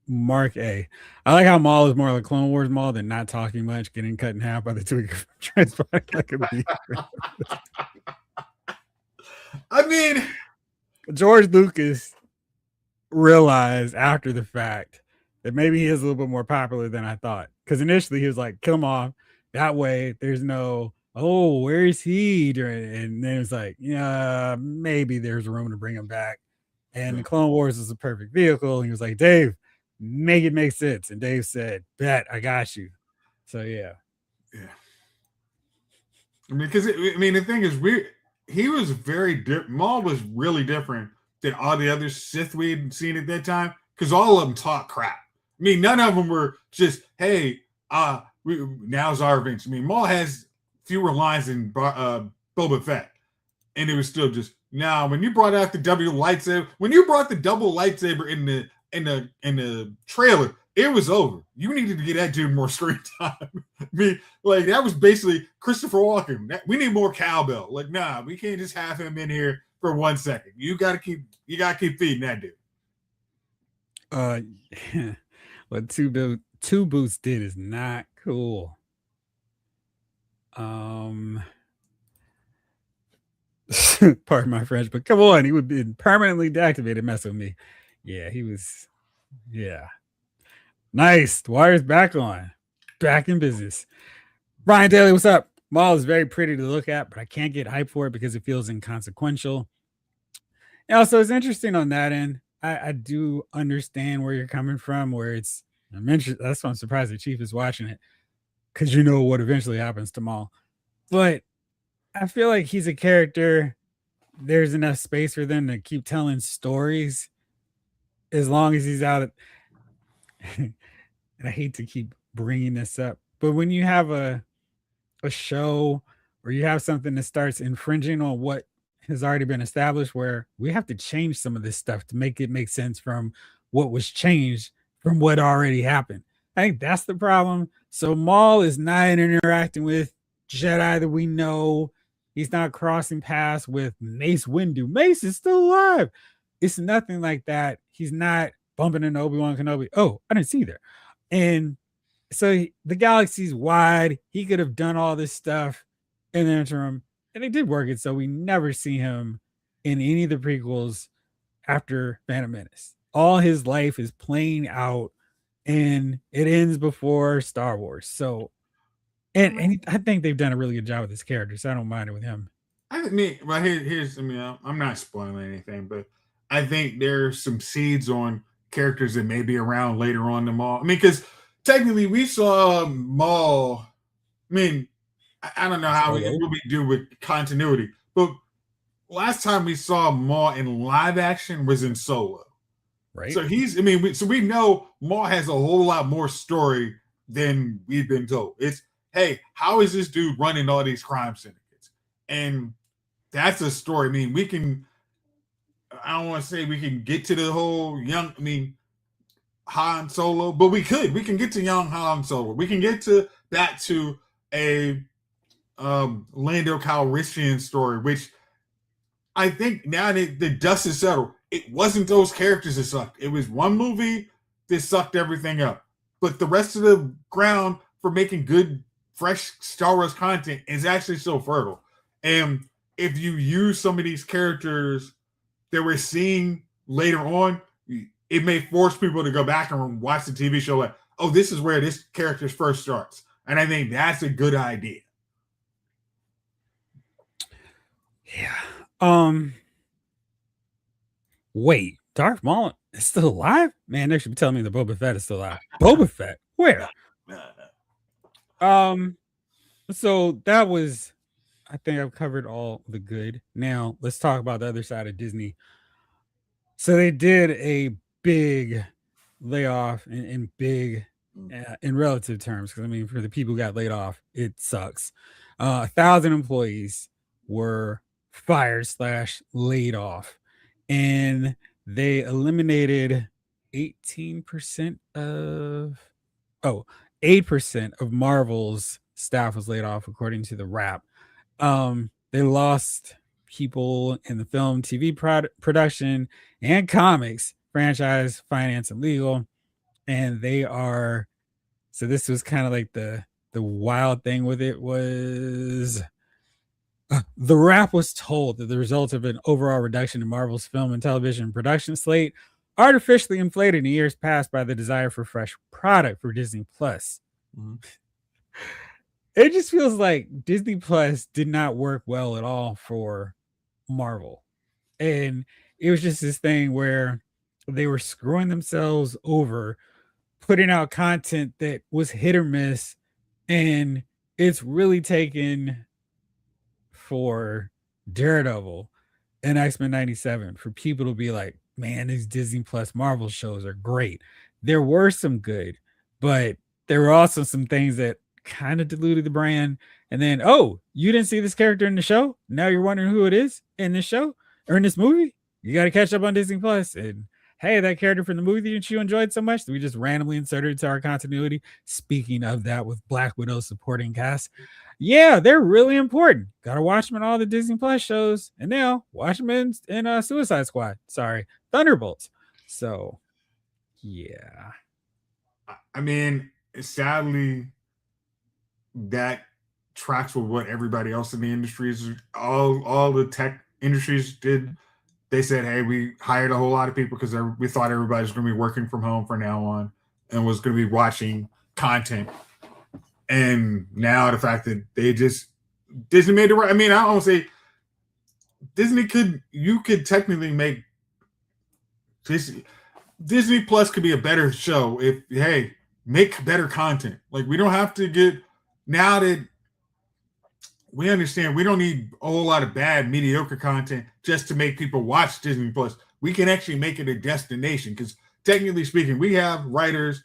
Mark A. I like how Maul is more like Clone Wars Maul than not talking much, getting cut in half by the two transplant like a beef. I mean, George Lucas realized after the fact that maybe he is a little bit more popular than I thought. Because initially he was like, kill him off. That way there's no, oh, where is he? And then it's like, yeah, maybe there's room to bring him back. And the Clone Wars is a perfect vehicle. He was like, Dave, make it make sense. And Dave said, bet, I got you. So yeah. I mean, because the thing is, he was very different. Maul was really different than all the other Sith we'd seen at that time, because all of them taught crap. I mean, none of them were just, hey, now's our revenge. I mean, Maul has fewer lines than Boba Fett, and it was still just, now when you brought out the double lightsaber in the trailer, it was over. You needed to get that dude more screen time. I mean, like, that was basically Christopher Walken. We need more cowbell. Like, nah, we can't just have him in here for 1 second. You gotta keep feeding that dude. What Two Boots did is not cool. Pardon my French, but come on, he would be permanently deactivated messing with me. Yeah, he was. Yeah. Nice. The wire's back on. Back in business. Brian Daly, what's up? Maul is very pretty to look at, but I can't get hyped for it because it feels inconsequential. And also, it's interesting on that end. I do understand where you're coming from, where that's why I'm surprised the Chief is watching it, because you know what eventually happens to Maul. But I feel like he's a character. There's enough space for them to keep telling stories as long as he's out. And I hate to keep bringing this up, but when you have a show or you have something that starts infringing on what has already been established, where we have to change some of this stuff to make it make sense from what was changed from what already happened. I think that's the problem. So Maul is not interacting with Jedi that we know. He's not crossing paths with Mace Windu. Mace is still alive. It's nothing like that. He's not bumping into Obi-Wan Kenobi. Oh, I didn't see there. And so the galaxy's wide. He could have done all this stuff in the interim, and they did work it. So we never see him in any of the prequels after Phantom Menace. All his life is playing out, and it ends before Star Wars. So, and I think they've done a really good job with this character, so I don't mind it with him. I'm not spoiling anything, but I think there's some seeds on characters that may be around later on in Maul. I mean, because technically we saw Maul. I mean, I don't know how we do with continuity, but last time we saw Maul in live action was in Solo. Right. So we know Maul has a whole lot more story than we've been told. It's, hey, how is this dude running all these crime syndicates? And that's a story. I mean, I don't want to say we can get to the whole Han Solo, but we can get to young Han Solo. We can get to that to a Lando Calrissian story, which I think now that the dust is settled, it wasn't those characters that sucked. It was one movie that sucked everything up. But the rest of the ground for making good, fresh Star Wars content is actually still fertile. And if you use some of these characters that we're seeing later on, it may force people to go back and watch the TV show like, oh, this is where this character first starts. And I think that's a good idea. Yeah. Wait, Darth Maul is still alive? Man, they should be telling me the Boba Fett is still alive. Boba Fett? Where? So that was, I think I've covered all the good. Now let's talk about the other side of Disney. So they did a big layoff in big in relative terms, because I mean, for the people who got laid off, it sucks. 1,000 employees were fired / laid off, and they eliminated 18% of 8% of Marvel's staff was laid off, according to the Wrap. They lost people in the film, TV production, and comics, franchise, finance, and legal. And they are, so this was kind of like the wild thing with it was the Wrap was told that the result of an overall reduction in Marvel's film and television production slate artificially inflated in years past by the desire for fresh product for Disney Plus. Mm-hmm. It just feels like Disney Plus did not work well at all for Marvel. And it was just this thing where they were screwing themselves over, putting out content that was hit or miss. And it's really taken for Daredevil and X-Men 97 for people to be like, man, these Disney Plus Marvel shows are great. There were some good, but there were also some things that kind of diluted the brand. And then, oh, you didn't see this character in the show? Now you're wondering who it is in this show or in this movie? You got to catch up on Disney Plus. And hey, that character from the movie that you enjoyed so much that we just randomly inserted into our continuity. Speaking of that, with Black Widow supporting cast, yeah, they're really important. Got to watch them in all the Disney Plus shows, and now watch them in Suicide Squad. Sorry, Thunderbolts. So, yeah. I mean, sadly, that tracks with what everybody else in the industries, all the tech industries did. They said, hey, we hired a whole lot of people because we thought everybody was going to be working from home from now on and was going to be watching content. And now the fact that Disney made it right. I mean, I don't say you could technically make Disney Plus could be a better show if, hey, make better content. Like, we don't have to get, now that we understand we don't need a whole lot of bad, mediocre content just to make people watch Disney Plus. We can actually make it a destination because, technically speaking, we have writers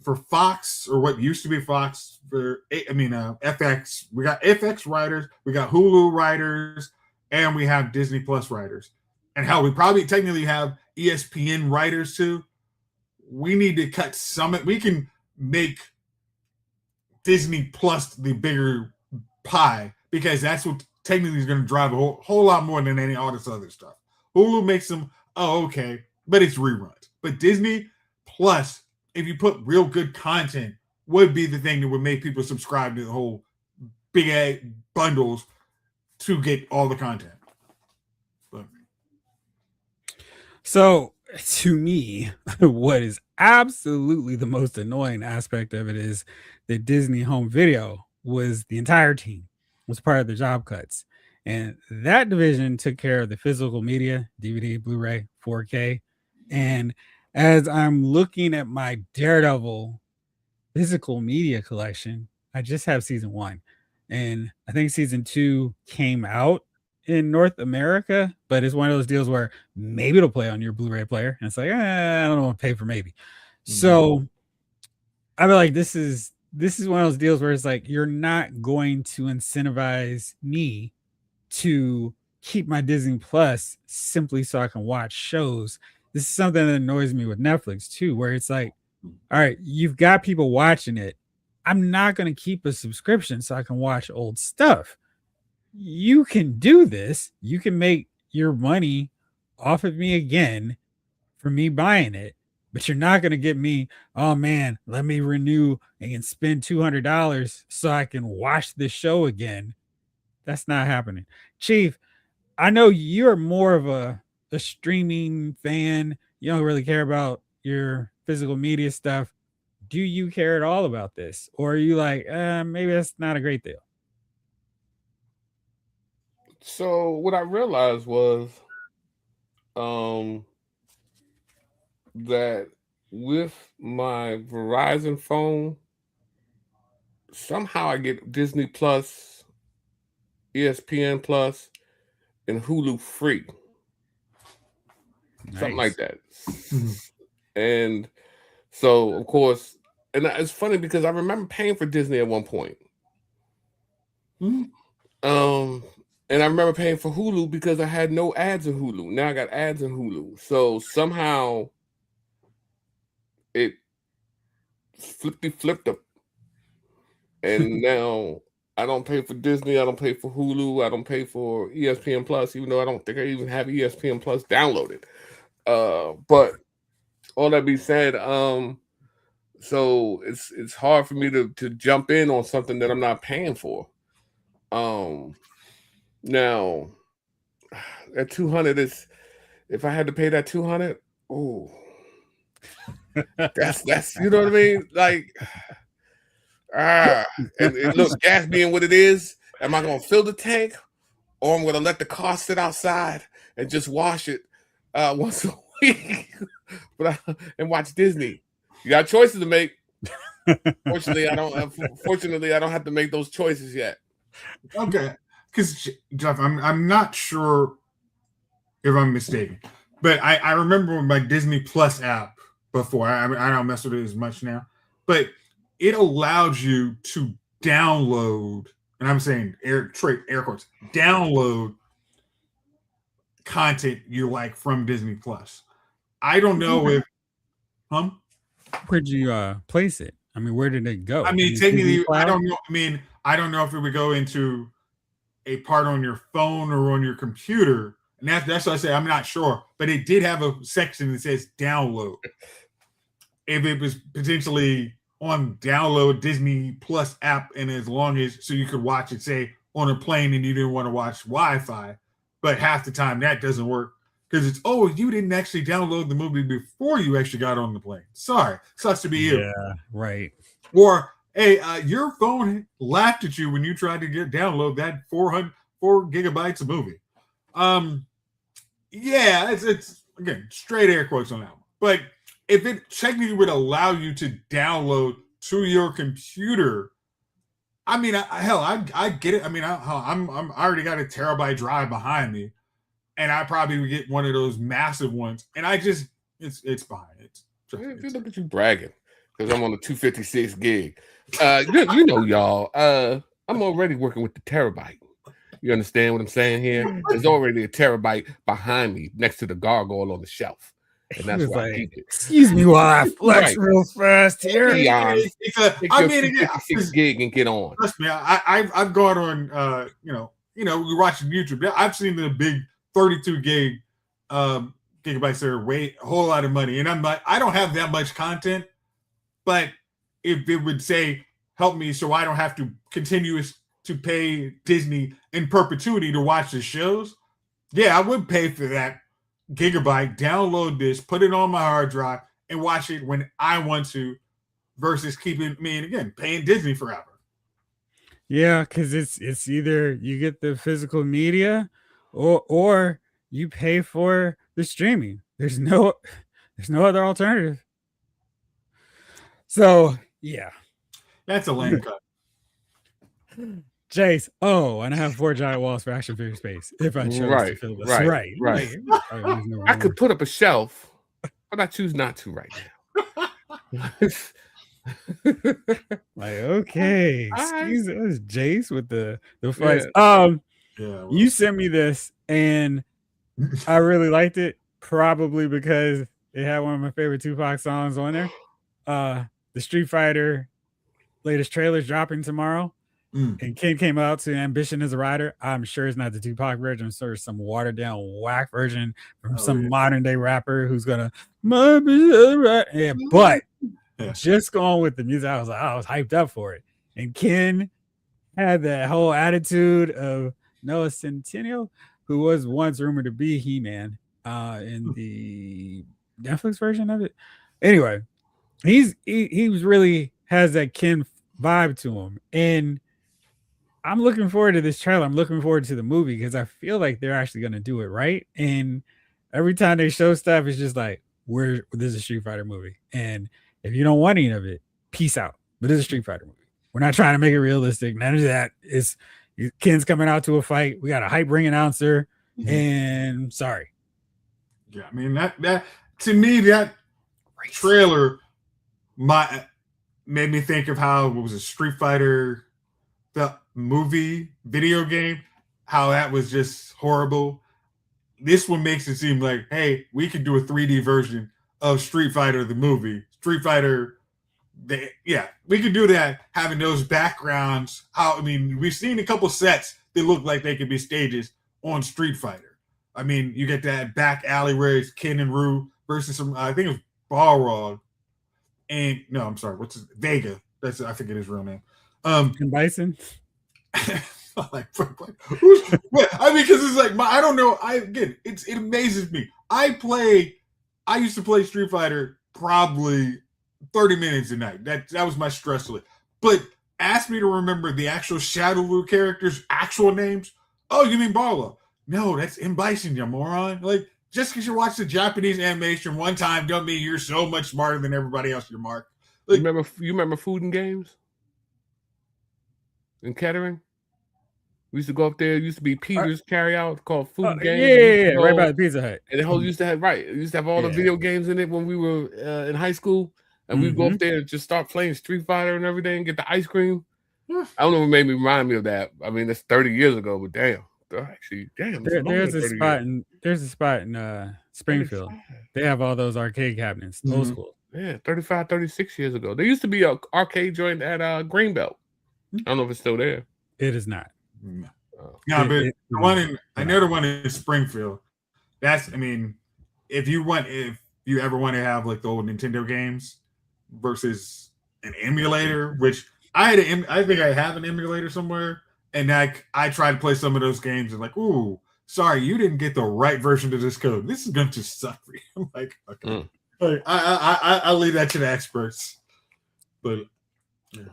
for Fox, or what used to be Fox, FX. We got FX writers, we got Hulu writers, and we have Disney Plus writers. And hell, we probably technically have ESPN writers too. We need to cut some. We can make Disney Plus the bigger pie, because that's what technically is going to drive a whole lot more than all this other stuff. Hulu makes them, oh, okay, but it's reruns. But Disney Plus, if you put real good content, would be the thing that would make people subscribe to the whole big ass bundles to get all the content. But. So, to me, what is absolutely the most annoying aspect of it is that Disney Home Video was the entire team, was part of the job cuts. And that division took care of the physical media, DVD, Blu-ray, 4K. And as I'm looking at my Daredevil physical media collection, I just have season 1. And I think season 2 came out in North America, but it's one of those deals where maybe it'll play on your Blu-ray player. And it's like, I don't want to pay for maybe. Mm-hmm. So I feel like this is one of those deals where it's like, you're not going to incentivize me to keep my Disney Plus simply so I can watch shows. This is something that annoys me with Netflix too, where it's like, all right, you've got people watching it. I'm not going to keep a subscription so I can watch old stuff. You can do this. You can make your money off of me again for me buying it, but you're not going to get me, oh man, let me renew and spend $200 so I can watch this show again. That's not happening. Chief, I know you're more of a streaming fan. You don't really care about your physical media stuff. Do you care at all about this? Or are you like, maybe that's not a great deal? So what I realized was that with my Verizon phone, somehow I get Disney Plus, ESPN Plus, and Hulu free. Something like that. And so, of course, and it's funny because I remember paying for Disney at one point. And I remember paying for Hulu because I had no ads in Hulu. Now I got ads in Hulu. So somehow it flipped up. And now I don't pay for Disney. I don't pay for Hulu. I don't pay for ESPN Plus, even though I don't think I even have ESPN Plus downloaded. But all that being said, so it's hard for me to jump in on something that I'm not paying for. Now that 200 is, if I had to pay that 200, oh, that's you know what I mean? Like, and look, gas being what it is, am I gonna fill the tank, or I'm gonna let the car sit outside and just wash it once a week, and watch Disney? You got choices to make. Fortunately, I don't have to make those choices yet. Okay, because Jeff, I'm not sure if I'm mistaken, but I remember my Disney Plus app before. I don't mess with it as much now, but it allowed you to download, and I'm saying air quotes, download content you like from Disney Plus. I don't know if, where'd you place it? I mean, where did it go? I mean, technically, I don't know. I mean, I don't know if it would go into a part on your phone or on your computer. And that's what I say. I'm not sure. But it did have a section that says download. If it was potentially on download Disney Plus app, and as long as so you could watch it, say, on a plane and you didn't want to watch Wi-Fi, but half the time that doesn't work because it's, oh, you didn't actually download the movie before you actually got on the plane. Sorry, sucks to be you. Yeah, right. Or, hey, your phone laughed at you when you tried to download that 4 gigabytes of movie. Yeah, it's again straight air quotes on that one. But if it technically would allow you to download to your computer, I mean, I get it. I mean, I already got a terabyte drive behind me, and I probably would get one of those massive ones. And I just, it's behind it. Look at you bragging because I'm on the 256 gig. You know, y'all. I'm already working with the terabyte. You understand what I'm saying here? There's already a terabyte behind me next to the gargoyle on the shelf. And that's why I keep it. Excuse me while I flex real fast here. I mean, 56 gig and get on. Trust me, I've gone on, we're watching YouTube. I've seen the big 32 gig gigabytes that are a whole lot of money. And I'm like, I don't have that much content, but if it would say, help me so I don't have to continue to pay Disney in perpetuity to watch the shows, yeah, I would pay for that gigabyte, download this, put it on my hard drive, and watch it when I want to, versus keeping me, and again, paying Disney forever. Yeah, because it's either you get the physical media or you pay for the streaming. There's no other alternative. So yeah. That's a lame cut. Jace, and I have 4 giant walls for action figure space if I chose to fill this. Right. I could put up a shelf, but I choose not to right now. Like, okay, excuse us, Jace, with the fights. Yeah. You sent me this, and I really liked it, probably because it had one of my favorite Tupac songs on there. the Street Fighter latest trailer's dropping tomorrow. And Ken came out to Ambition as a Rider. I'm sure it's not the Tupac version. I'm sure it's some watered down whack version from some modern day rapper who's gonna yeah, but just going with the music, I was hyped up for it. And Ken had that whole attitude of Noah Centineo, who was once rumored to be He-Man in the Netflix version of it. Anyway, he was really has that Ken vibe to him. And I'm looking forward to this trailer. I'm looking forward to the movie because I feel like they're actually going to do it right. And every time they show stuff, it's just like, this is a Street Fighter movie. And if you don't want any of it, peace out. But it's a Street Fighter movie. We're not trying to make it realistic. None of that. It's Ken's coming out to a fight. We got a hype ring announcer. And sorry. Yeah, I mean, that to me, that trailer made me think of how, what was it, Street Fighter, the movie, video game, how that was just horrible. This one makes it seem like, hey, we could do a 3D version of Street Fighter, the movie. Street Fighter, we could do that, having those backgrounds. We've seen a couple sets that look like they could be stages on Street Fighter. I mean, you get that back alley where it's Ken and Ryu versus some, I think it was Balrog. And, no, I'm sorry, what's his, Vega. I forget his real name. Bison. Because it's like I don't know. It amazes me. I used to play Street Fighter probably 30 minutes a night. That was my stress level. But ask me to remember the actual Shadow Lu characters' actual names. Oh, you mean Barlow? No, that's M. Bison, you moron. Like, just because you watch the Japanese animation one time don't mean you're so much smarter than everybody else, Mark. Like, you remember Food and Games? In Kettering? We used to go up there. It used to be Peter's carry out called Food and Games. Yeah, right by the Pizza Hut. And the whole used to have all the video games in it when we were in high school. And we'd go up there and just start playing Street Fighter and everything and get the ice cream. I don't know what made me remind me of that. I mean, that's 30 years ago, but damn. There's a spot in Springfield. They have all those arcade cabinets, old school. Yeah, 35, 36 years ago. There used to be an arcade joint at Greenbelt. I don't know if it's still there. It is not. No, but the one I know the one in Springfield. If you ever want to have like the old Nintendo games versus an emulator, which I think I have an emulator somewhere, and I tried to play some of those games and like, ooh, sorry, you didn't get the right version of this code. This is going to suck for you. I'm like, okay, I'll leave that to the experts, but. Yeah.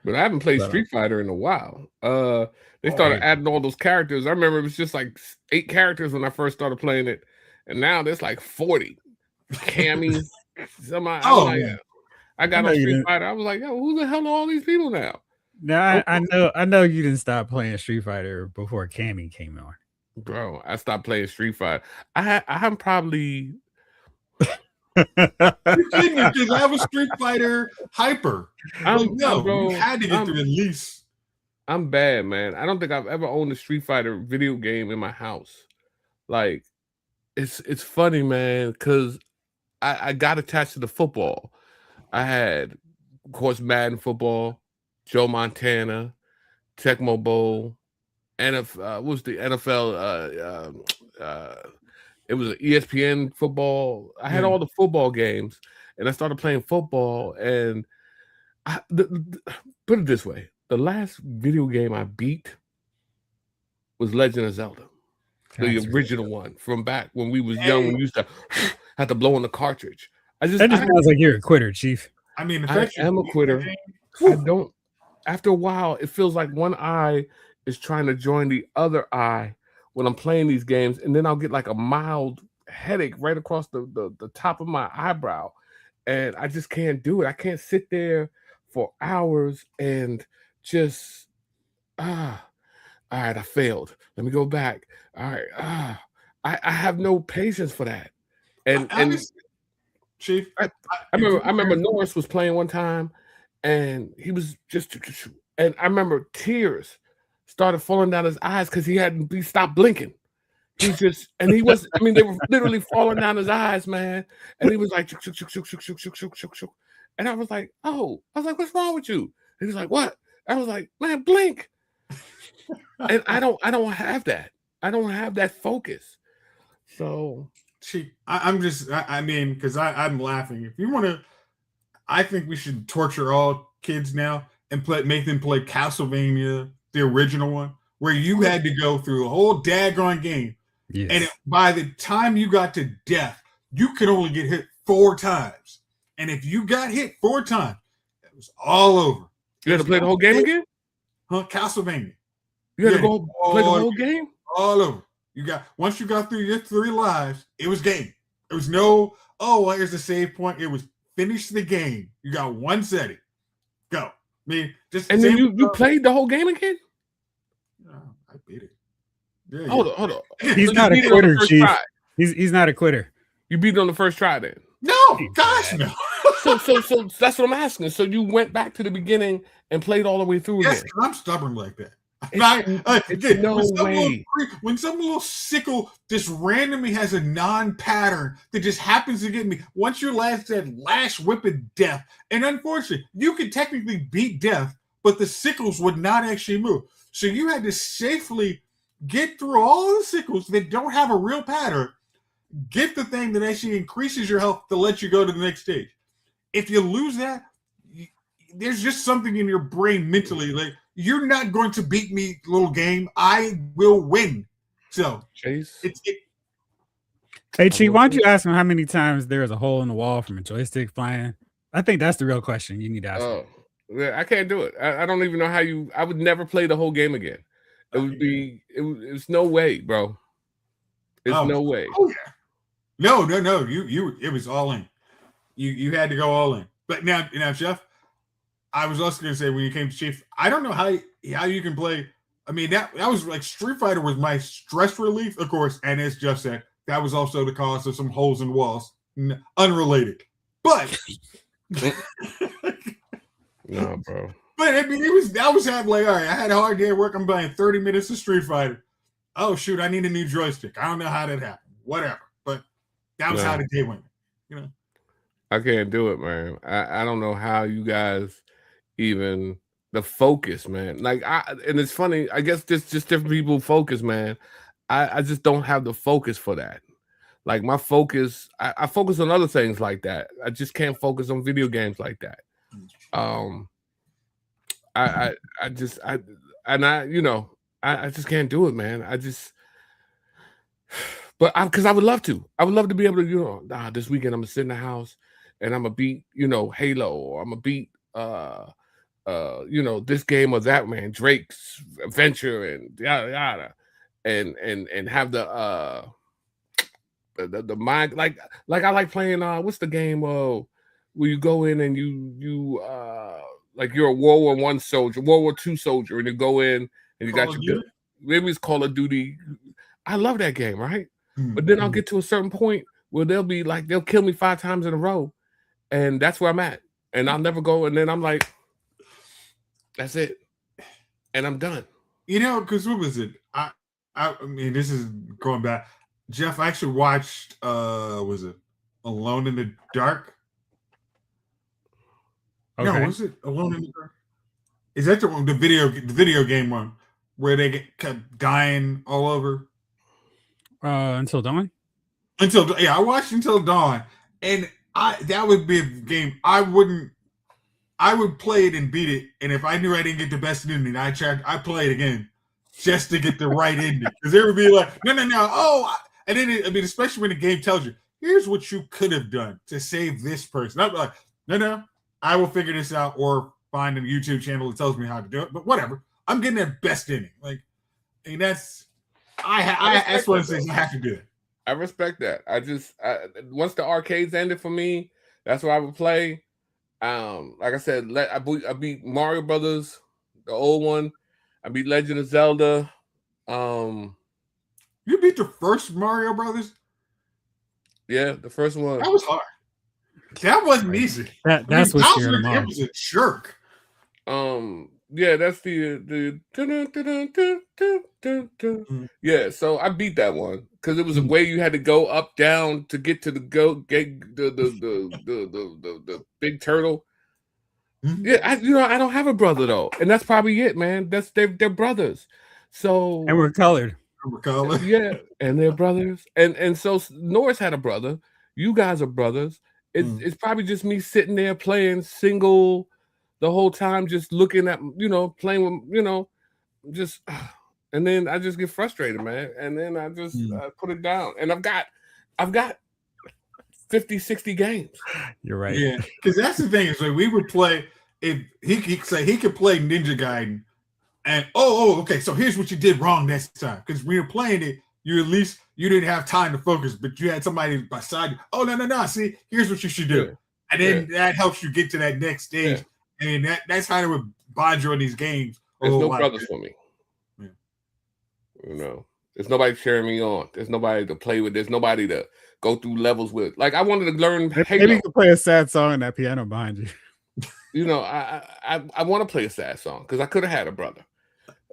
But I haven't played Street Fighter in a while. They started adding all those characters. I remember it was just like 8 characters when I first started playing it, and now there's like 40. Cammy, I got on Street Fighter. I was like, yo, who the hell are all these people now? Now I know you didn't stop playing Street Fighter before Cammy came on. Bro, I stopped playing Street Fighter. I'm probably. You're kidding me, because I was Street Fighter hyper. You had to get through at least. I'm bad, man. I don't think I've ever owned a Street Fighter video game in my house. Like, it's funny, man, because I got attached to the football. I had, of course, Madden football, Joe Montana, Tecmo Bowl, what was the NFL? It was an ESPN football. I had all the football games, and I started playing football. And put it this way: the last video game I beat was Legend of Zelda, the original one from back when we was young. We used to have to blow on the cartridge. That just sounds like you're a quitter, Chief. I am a quitter. I don't. After a while, it feels like one eye is trying to join the other eye when I'm playing these games, and then I'll get like a mild headache right across the top of my eyebrow, and I just can't do it. I can't sit there for hours and just all right, I failed. Let me go back. All right, I have no patience for that. And Chief, I remember Norris was playing one time, and he was and I remember tears started falling down his eyes because he stopped blinking. he just and he was. I mean, they were literally falling down his eyes, man. And he was like, shook, shook, shook, shook, shook, shook, shook, shook, shook. And I was like, oh, I was like, what's wrong with you? And he was like, what? I was like, man, blink. And I don't have that. I don't have that focus. So I'm just, I mean, because I'm laughing. If you want to, I think we should torture all kids now and make them play Castlevania, the original one, where you had to go through the whole daggone game. Yes. And by the time you got to death, you could only get hit 4 times. And if you got hit 4 times, it was all over. You had to play the whole game again? Huh? Castlevania. You had to go play the whole game? All over. Once you got through your 3 lives, it was game. It was no, oh, well, here's the save point. It was finish the game. You got 1 setting. Go. I mean, just and then you played the whole game again? I beat it. Yeah, hold on. He's not a quitter, Chief. He's not a quitter. You beat it on the first try then? No, gosh, no. So that's what I'm asking. So you went back to the beginning and played all the way through yes, again? I'm stubborn like that. When some little sickle just randomly has a non-pattern that just happens to get me, once you're that last whip of death, and unfortunately, you could technically beat death, but the sickles would not actually move. So you had to safely get through all the sickles that don't have a real pattern, get the thing that actually increases your health to let you go to the next stage. If you lose that, there's just something in your brain mentally like, you're not going to beat me, little game. I will win. So, Chase. Hey, Chief, why don't you ask him how many times there is a hole in the wall from a joystick flying? I think that's the real question you need to ask him. Yeah, I can't do it. I don't even know how I would never play the whole game again. It would be, it's no way, bro. It's no way. Oh, yeah. No. It was all in. You had to go all in. But now, Jeff, I was also going to say when you came to Chief, I don't know how you can play. I mean, that was like Street Fighter was my stress relief, of course. And as Jeff said, that was also the cause of some holes in walls, unrelated. But no, bro. But I mean, I was having like, all right, I had a hard day at work. I'm playing 30 minutes of Street Fighter. Oh shoot, I need a new joystick. I don't know how that happened. Whatever. But that was how the day went. I can't do it, man. I don't know how you guys even the focus, man. Like and it's funny, I guess just different people focus, man. I just don't have the focus for that. Like my focus, I focus on other things like that. I just can't focus on video games like that. I just can't do it, man. Because I would love to. I would love to be able to, this weekend I'm gonna sit in the house and I'm gonna beat, Halo, or I'm gonna beat this game or that, man, Drake's Adventure and yada yada, and have the mind like I like playing what's the game where you go in and you like you're a World War I soldier, World War II soldier, and you go in and you got your maybe it's Call of Duty. I love that game, right? But then I'll get to a certain point where they'll kill me 5 times in a row, and that's where I'm at, and I'll never go. And then I'm like, that's it, and I'm done. Because what was it? I mean, this is going back. Jeff, I actually watched. Was it Alone in the Dark? Okay. No, was it Alone in the Dark? Is that the one? The video game one where they kept dying all over? Until Dawn. I watched Until Dawn, and that would be a game I would play it and beat it, and if I knew I didn't get the best ending, I'd play it again just to get the right ending, because there would be like no, and then especially when the game tells you here's what you could have done to save this person. I'm like no, I will figure this out or find a YouTube channel that tells me how to do it, but whatever, I'm getting that best ending. Like, and that's one of the things I have to do it. I respect that. Once the arcades ended for me, that's where I would play. Like I said, I beat Mario Brothers, the old one. I beat Legend of Zelda. You beat the first Mario Brothers? Yeah, the first one. That was hard. That wasn't easy. That's what scared him off. It was a jerk. Yeah, that's yeah. So I beat that one because it was a way you had to go up down to get to the the big turtle. Yeah, I don't have a brother though, and that's probably it, man. That's they're brothers. So And we're colored. yeah, and they're brothers, and so Norris had a brother. You guys are brothers. It's probably just me sitting there playing single the whole time, just looking at playing with just, and then I just get frustrated, man, and then I just put it down, and I've got 50, 60 games. You're right. Yeah, because that's the thing is like we would play if he could play Ninja Gaiden, and okay, so here's what you did wrong next time because we were playing it. You at least you didn't have time to focus, but you had somebody beside you. Oh no! See, here's what you should do, and then that helps you get to that next stage. And that's how they would bond you on these games. There's no brothers for me. Yeah. There's nobody cheering me on. There's nobody to play with. There's nobody to go through levels with. Like I wanted to learn. Maybe you can play a sad song on that piano behind you. I want to play a sad song because I could have had a brother.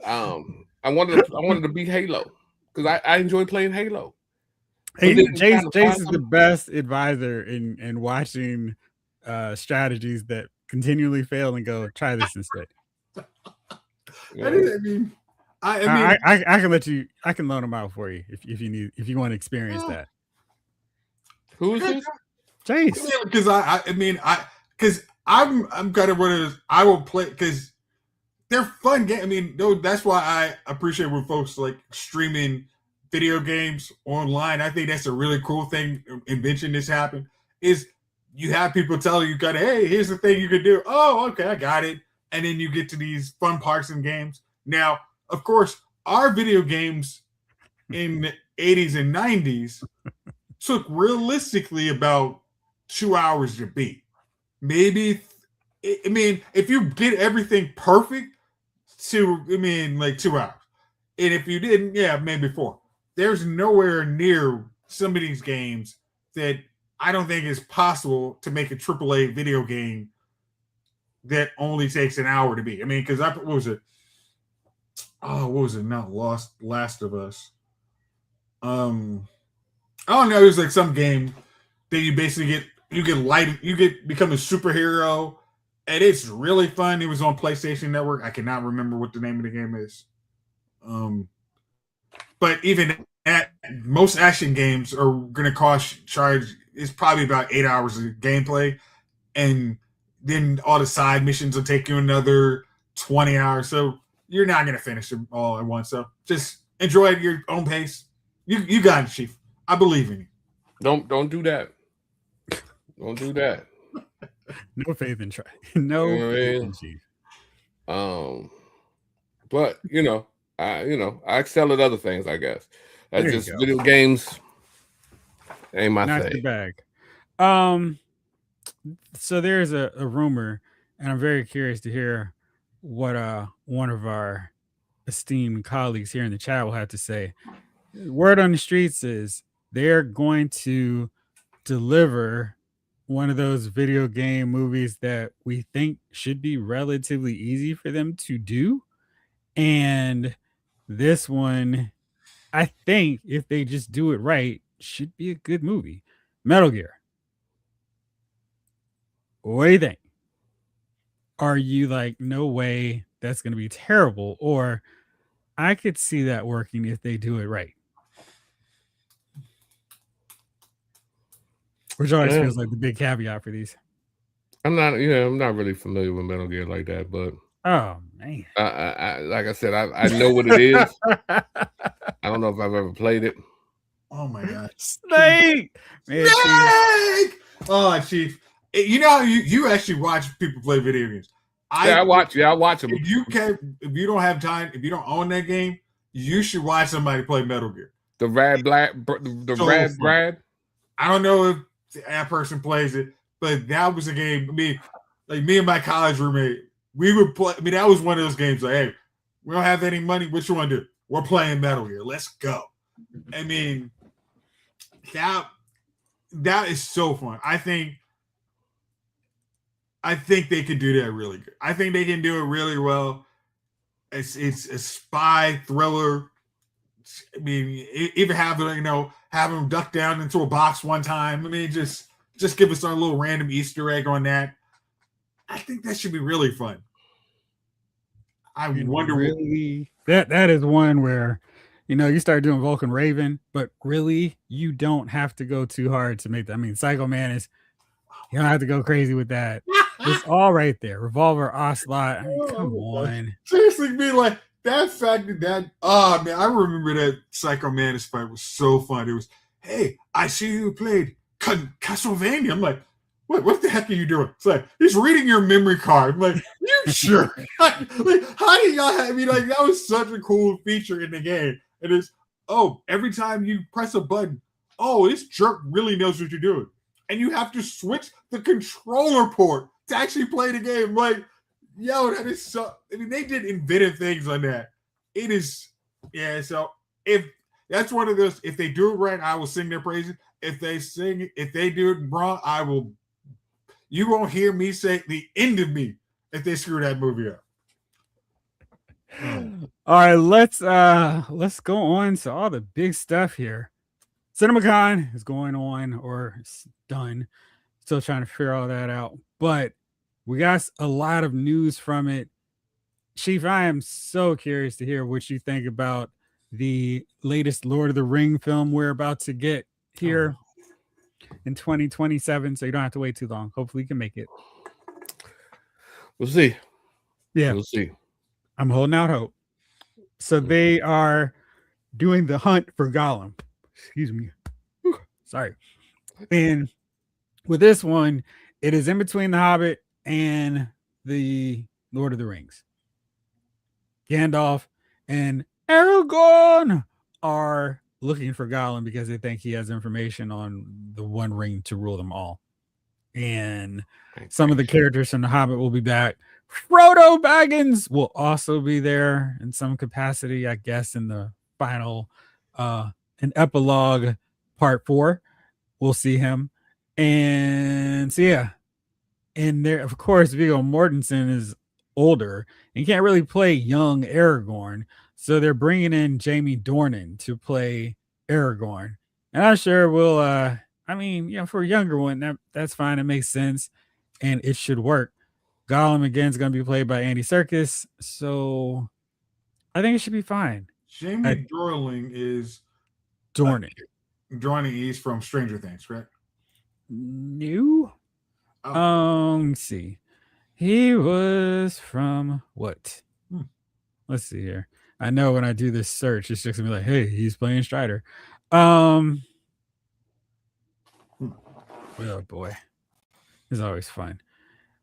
I wanted to be Halo because I enjoy playing Halo. Hey, Jace is the best advisor in watching strategies that continually fail and go try this instead. I can let you. I can loan them out for you if you want to experience that. Who is this? Jace. Because I'm kind of one of those. I will play because they're fun games. That's why I appreciate when folks like streaming video games online. I think that's a really cool thing. Invention this happened is you have people tell you, hey, here's the thing you can do. Oh, okay, I got it. And then you get to these fun parts and games. Now, of course, our video games in the 80s and 90s took realistically about 2 hours to beat. Maybe, if you did everything perfect, like 2 hours. And if you didn't, maybe 4. There's nowhere near some of these games that I don't think it's possible to make a AAA video game that only takes an hour to beat. Because what was it? Oh, what was it? Not Last of Us. I don't know. It was like some game that you basically become a superhero, and it's really fun. It was on PlayStation Network. I cannot remember what the name of the game is. But even at most action games are going to charge. It's probably about 8 hours of gameplay, and then all the side missions will take you another 20 hours. So you're not going to finish them all at once. So just enjoy it at your own pace. You got it, Chief. I believe in you. Don't do that. Don't do that. No faith in try. No faith in Chief. But I excel at other things. I guess that's just video games. Ain't my thing. Not the bag. So there's a rumor, and I'm very curious to hear what one of our esteemed colleagues here in the chat will have to say. Word on the streets is they're going to deliver one of those video game movies that we think should be relatively easy for them to do. And this one, I think if they just do it right, should be a good movie. Metal Gear. What do you think? Are you like, no way, that's going to be terrible? Or I could see that working if they do it right. Which always feels like the big caveat for these. I'm not really familiar with Metal Gear like that, but oh man, I like I said, I know what it is. I don't know if I've ever played it. Oh my god, Snake! Man, Snake! Oh, Chief, you know you actually watch people play video games. I watch them. If you don't have time, if you don't own that game, you should watch somebody play Metal Gear. The Brad. I don't know if that person plays it, but that was a game. Me and my college roommate, we would play. That was one of those games. Like, hey, we don't have any money. What you want to do? We're playing Metal Gear. Let's go. That is so fun. I think they could do that really good. I think they can do it really well. It's a spy thriller. I mean, even have him duck down into a box one time. I mean, just give us our little random Easter egg on that. I think that should be really fun. I wonder really that is one where you start doing Vulcan Raven, but really you don't have to go too hard to make that. I mean, Psycho Mantis, you don't have to go crazy with that. It's all right there. Revolver Ocelot. I mean, come on. Seriously, be like that fact that man, I remember that Psycho Mantis fight was so fun. It was, hey, I see you played Castlevania. I'm like, what the heck are you doing? It's like, he's reading your memory card. I'm like, you sure? Like, how do y'all have, I mean, like, that was such a cool feature in the game. It is, every time you press a button, this jerk really knows what you're doing. And you have to switch the controller port to actually play the game. Like, yo, that is so, I mean, they did inventive things on that. It is, yeah, so if that's one of those, if they do it right, I will sing their praises. If they do it wrong, you won't hear me say the end of me if they screw that movie up. All right, let's go on to all the big stuff here. CinemaCon is going on, or it's done. Still trying to figure all that out, but we got a lot of news from it. Chief, I am so curious to hear what you think about the latest Lord of the Ring film we're about to get here in 2027, so you don't have to wait too long. Hopefully you can make it. We'll see. Yeah, we'll see. I'm holding out hope. So they are doing the hunt for Gollum. Excuse me. Sorry. And with this one, it is in between The Hobbit and the Lord of the Rings. Gandalf and Aragorn are looking for Gollum because they think he has information on the One Ring to rule them all. And some of the characters from The Hobbit will be back. Frodo Baggins will also be there in some capacity, I guess, in the final an epilogue part 4. We'll see him. And so, yeah. And there, of course, Viggo Mortensen is older and can't really play young Aragorn. So they're bringing in Jamie Dornan to play Aragorn. And I'm sure we'll, I mean, for a younger one, that's fine. It makes sense. And it should work. Gollum, again, is going to be played by Andy Serkis. So I think it should be fine. Jamie Dornan is... Dornan. Dornan is from Stranger Things, correct? New? Let's see. He was from what? Let's see here. I know when I do this search, it's just gonna be like, hey, he's playing Strider. Oh boy. It's always fun.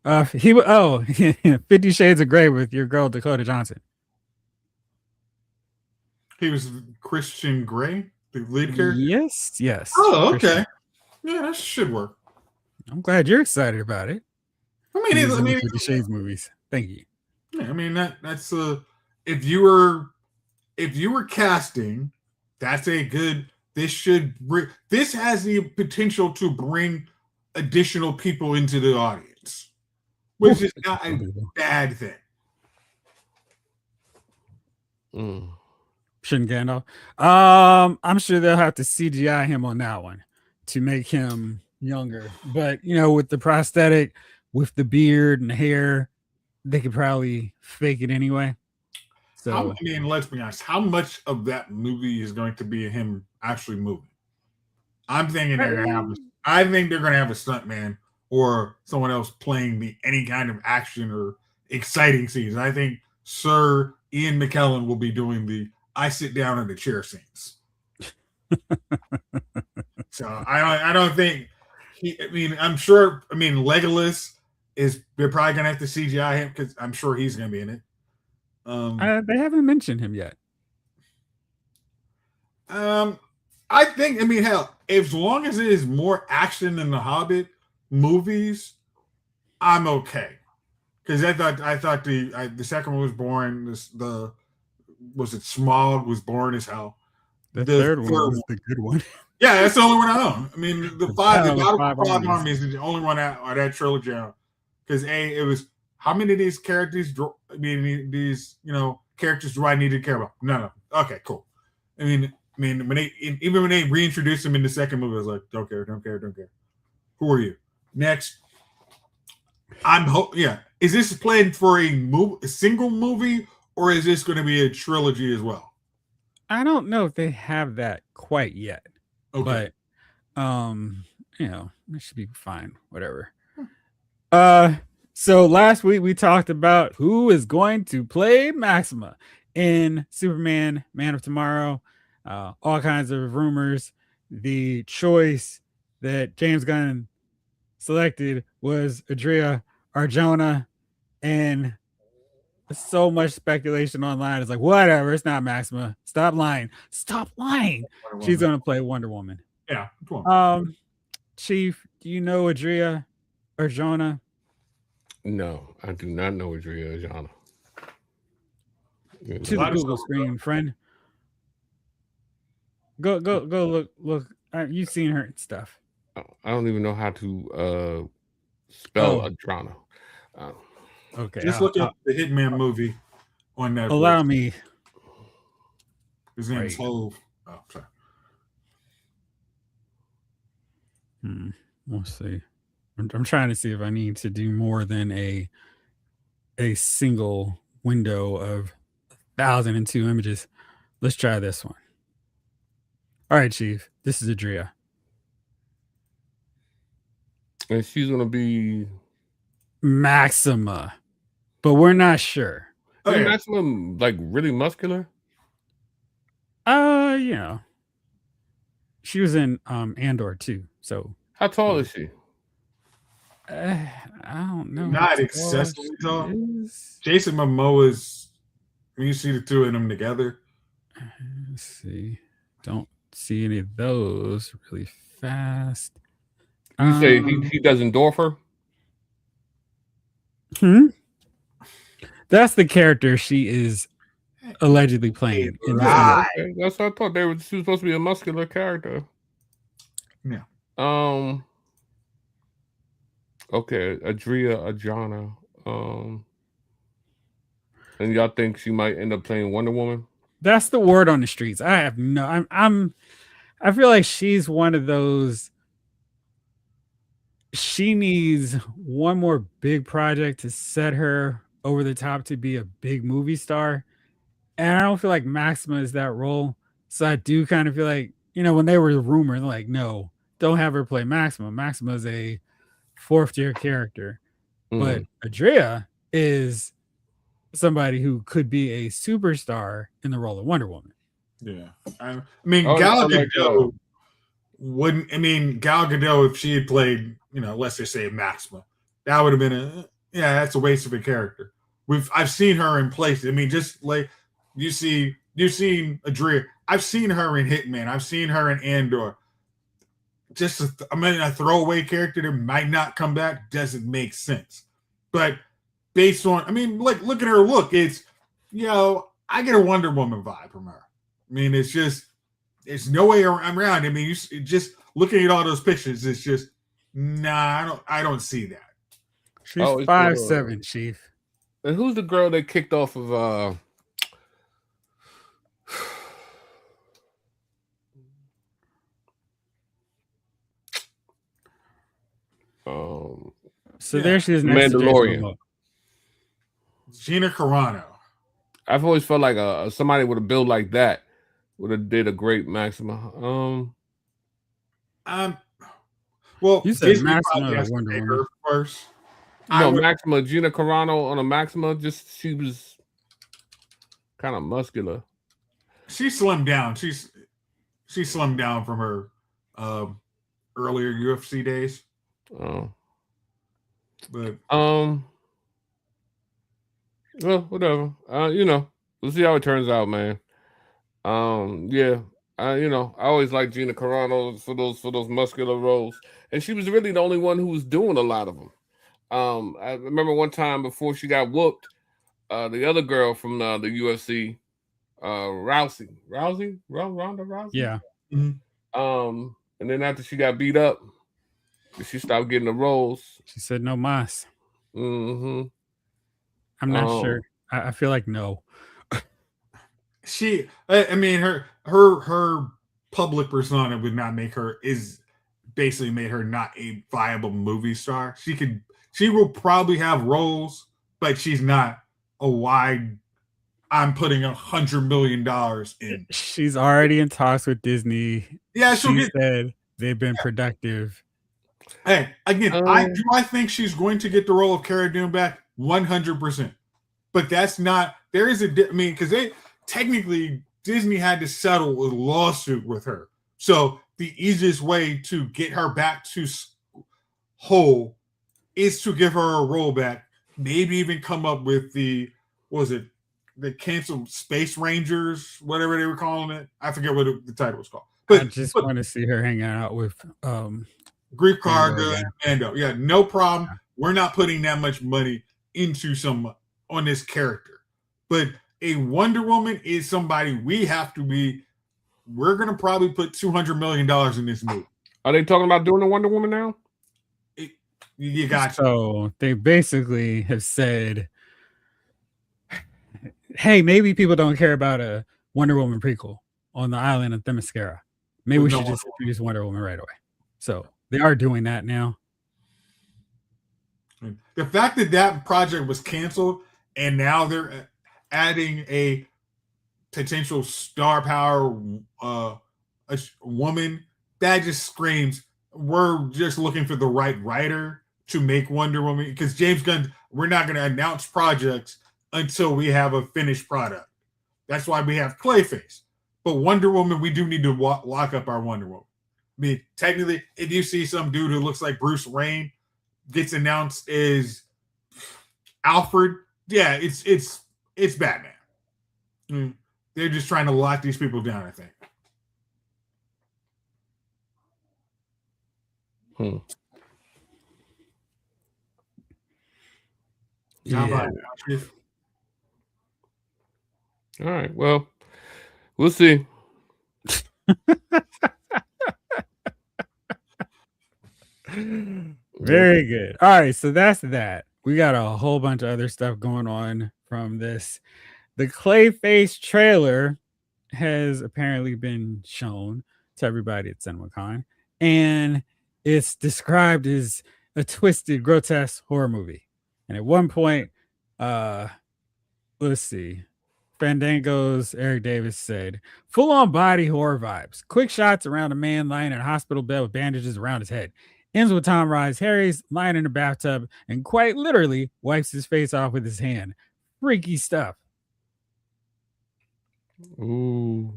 50 Shades of Grey with your girl Dakota Johnson. He was Christian Grey, the lead character? Yes. Oh, okay. Christian. Yeah, that should work. I'm glad you're excited about it. I mean, 50 Shades movies. Thank you. Yeah, I mean that's if you were casting, that's a good. This has the potential to bring additional people into the audience, which is not a bad thing. Shouldn't Gandalf. I'm sure they'll have to CGI him on that one to make him younger. But with the prosthetic, with the beard and the hair, they could probably fake it anyway. So I mean, let's be honest. How much of that movie is going to be him actually moving? I'm thinking I think they're going to have a stuntman or someone else playing any kind of action or exciting scenes. I think Sir Ian McKellen will be doing the I sit down in the chair scenes. So I don't think I'm sure. I mean, Legolas they're probably gonna have to CGI him because I'm sure he's gonna be in it. They haven't mentioned him yet. I think. I mean, hell, as long as it is more action than the Hobbit movies, I'm okay. Because I thought the second one was boring. Was it Smaug was boring as hell. The third one was the good one. Yeah, that's the only one I own. I mean, the five armies is the only one out of that trilogy. Because it was how many of these characters? I mean, these characters do I need to care about? No. Okay, cool. I mean, when they reintroduced him in the second movie, I was like, don't care. Who are you? Next. Is this planned for a single movie, or is this going to be a trilogy as well? I don't know if they have that quite yet. Okay. But it should be fine. Whatever. So last week we talked about who is going to play Maxima in Superman, Man of Tomorrow. All kinds of rumors. The choice that James Gunn selected was Adria Arjona, and so much speculation online. It's like, whatever, it's not Maxima. Stop lying. She's gonna play Wonder Woman. Yeah. Come on. Chief, do you know Adria Arjona? No, I do not know Adria Arjona. To the Google screen, friend. Go look. You've seen her stuff. I don't even know how to spell Adriana. Okay. Just look up the Hitman movie on Netflix. Allow me. His name is Hove. Oh, sorry. Let's see. I'm trying to see if I need to do more than a single window of 1,002 images. Let's try this one. All right, Chief. This is Adria. And she's gonna be Maxima, but we're not sure. Is Maxima like really muscular? She was in Andor too. So how tall is she? I don't know. Not excessively tall. Jason Momoa's. When you see the two of them together, let's see. Don't see any of those really fast. You say he doesn't dwarf her? That's the character she is allegedly playing. Right. That's what I thought. She was supposed to be a muscular character. Yeah. Okay, Adria Arjona. And y'all think she might end up playing Wonder Woman? That's the word on the streets. I have no. I feel like she's one of those. She needs one more big project to set her over the top to be a big movie star. And I don't feel like Maxima is that role. So I do kind of feel like, when they were rumored, like, no, don't have her play Maxima. Maxima is a fourth tier character. But Adria is somebody who could be a superstar in the role of Wonder Woman. Yeah. I mean, Gal Gadot wouldn't. I mean, Gal Gadot, if she had played, let's just say Maxima, that would have been that's a waste of a character. I've seen her in places. I mean, just like you've seen Adria. I've seen her in Hitman. I've seen her in Andor. Just a throwaway character that might not come back doesn't make sense. But based on, look at her look. It's, I get a Wonder Woman vibe from her. I mean, it's just, there's no way around. I mean, you just looking at all those pictures, it's just, I don't see that. She's 5'7", Chief. And who's the girl that kicked off of there she is next Mandalorian. Gina Carano. I've always felt like somebody with a build like that would have did a great Maxima. Well, you said Maxima or Wonder Woman first. No, Maxima, Gina Carano on a Maxima. Just she was kind of muscular. She slimmed down. She slimmed down from her earlier UFC days. Oh, but well, whatever. We'll see how it turns out, man. I always like Gina Carano for those muscular roles, and she was really the only one who was doing a lot of them. I remember one time before she got whooped, the other girl from the UFC, Ronda Rousey. Yeah. Mm-hmm. And then after she got beat up, she stopped getting the roles. She said no mas. Mm-hmm. I'm not sure. I feel like no. I mean, her public persona would not make her basically made her not a viable movie star. She will probably have roles, but she's not a wide. I'm putting $100 million in. She's already in talks with Disney. Yeah, she said they've been productive. Hey, again, I think she's going to get the role of Cara Dune back 100%. But that's not. There is because they technically Disney had to settle a lawsuit with her. So the easiest way to get her back to whole is to give her a role back. Maybe even come up with the canceled Space Rangers, whatever they were calling it. I forget what the title was called. But I just want to see her hanging out with Grief Karga and Mando. Yeah, no problem. Yeah. We're not putting that much money into on this character. But a Wonder Woman is somebody we're going to probably put $200 million in this movie. Are they talking about doing a Wonder Woman now? You got So they basically have said, hey, maybe people don't care about a Wonder Woman prequel on the island of Themyscira. Maybe we should just introduce Wonder Woman right away. So they are doing that now. The fact that project was canceled and now they're adding a potential star power a woman, that just screams we're just looking for the right writer to make Wonder Woman. Because James Gunn, we're not going to announce projects until we have a finished product. That's why we have Clayface. But Wonder Woman, we do need to lock up our Wonder Woman. I mean, technically, if you see some dude who looks like Bruce Wayne gets announced as Alfred, yeah, it's Batman. They're just trying to lock these people down, I think. Yeah. All right. Well, we'll see. Very good. All right, so that's that. We got a whole bunch of other stuff going on from this. The Clayface trailer has apparently been shown to everybody at CinemaCon, and it's described as a twisted, grotesque horror movie. And at one point, let's see, Fandango's Eric Davis said, full-on body horror vibes. Quick shots around a man lying in a hospital bed with bandages around his head. Ends with Tom Harry's lying in a bathtub and quite literally wipes his face off with his hand. Freaky stuff. Ooh.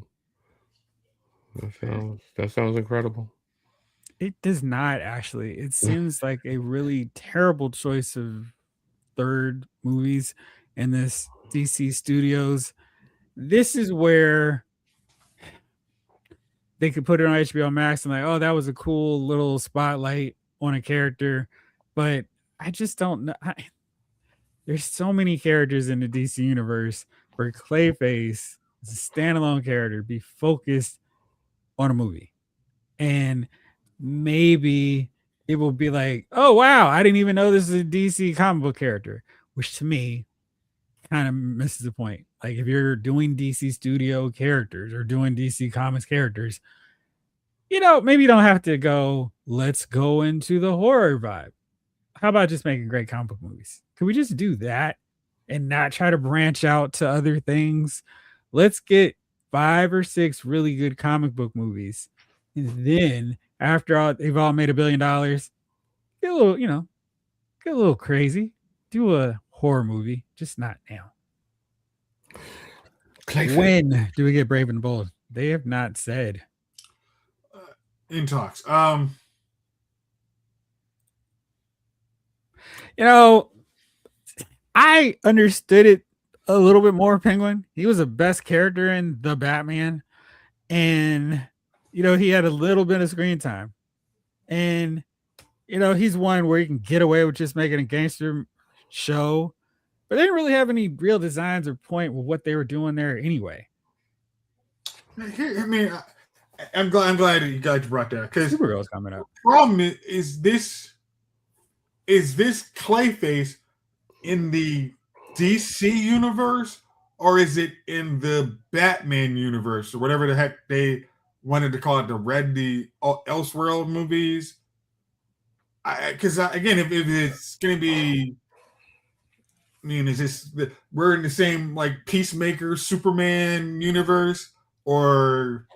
That sounds incredible. It does not, actually. It seems like a really terrible choice of third movies in this DC Studios. This is where they could put it on HBO Max and like, oh, that was a cool little spotlight on a character. But I just don't know. There's so many characters in the DC universe where Clayface is a standalone character, be focused on a movie. And maybe it will be like, oh, wow, I didn't even know this is a DC comic book character, which to me kind of misses the point. Like if you're doing DC Studio characters or doing DC Comics characters, maybe you don't have to go, let's go into the horror vibe. How about just making great comic book movies? Can we just do that and not try to branch out to other things? Let's get 5 or 6 really good comic book movies. And then after they've all made $1 billion, get a little, get a little crazy. Do a horror movie, just not now. When do we get Brave and Bold? They have not said. In talks. I understood it a little bit more, Penguin. He was the best character in The Batman. And, he had a little bit of screen time. And, he's one where you can get away with just making a gangster show. But they didn't really have any real designs or point with what they were doing there anyway. I mean, I'm glad that you guys brought that, because Supergirl's coming up. The problem is this Clayface in the DC universe or is it in the Batman universe or whatever the heck they wanted to call it, the Elseworld movies? Because again, if it's going to be, I mean, is this we're in the same like Peacemaker, Superman universe, or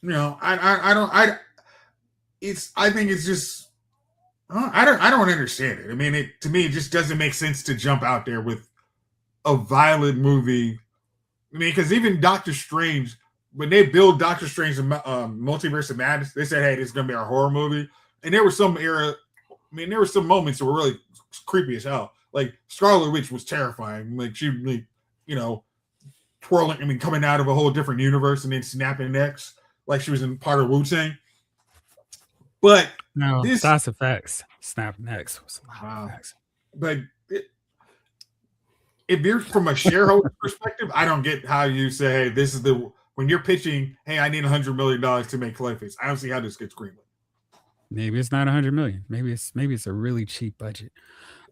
I think it's just I don't understand it. I mean, to me, it just doesn't make sense to jump out there with a violent movie. I mean, because even Doctor Strange, when they build Doctor Strange and Multiverse of Madness, they said, "Hey, this is gonna be our horror movie." And there were some moments that were really creepy as hell. Like Scarlet Witch was terrifying. Like she, twirling. I mean, coming out of a whole different universe and then snapping necks, like she was in part of Wu-Tang. But no, that's effects. Snap necks was a lot of effects. But if you're from a shareholder perspective, I don't get how you say, "Hey, when you're pitching, hey, I need $100 million to make Clayface." I don't see how this gets greenlit. Maybe it's not 100 million. Maybe it's a really cheap budget.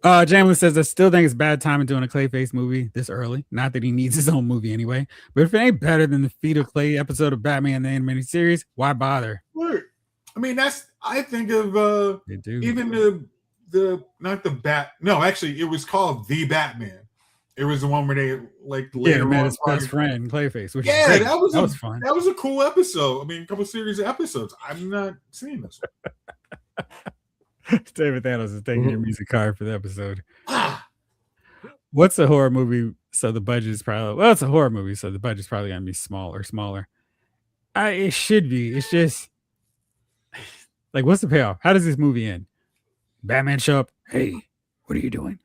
Jamlin says, I still think it's bad timing doing a Clayface movie this early. Not that he needs his own movie anyway, but if it ain't better than the Feet of Clay episode of Batman the Animated Series, why bother? I mean, I think of even not the Bat. No, actually, it was called The Batman. It was the one where they later met his best friend Clayface. Which that was fun. That was a cool episode. I mean, a couple series of episodes. I'm not seeing this one. David Thanos is taking your music card for the episode. What's a horror movie? So the budget is probably it's a horror movie, so the budget's probably gonna be smaller. It should be. It's just like, what's the payoff? How does this movie end? Batman show up. Hey, what are you doing?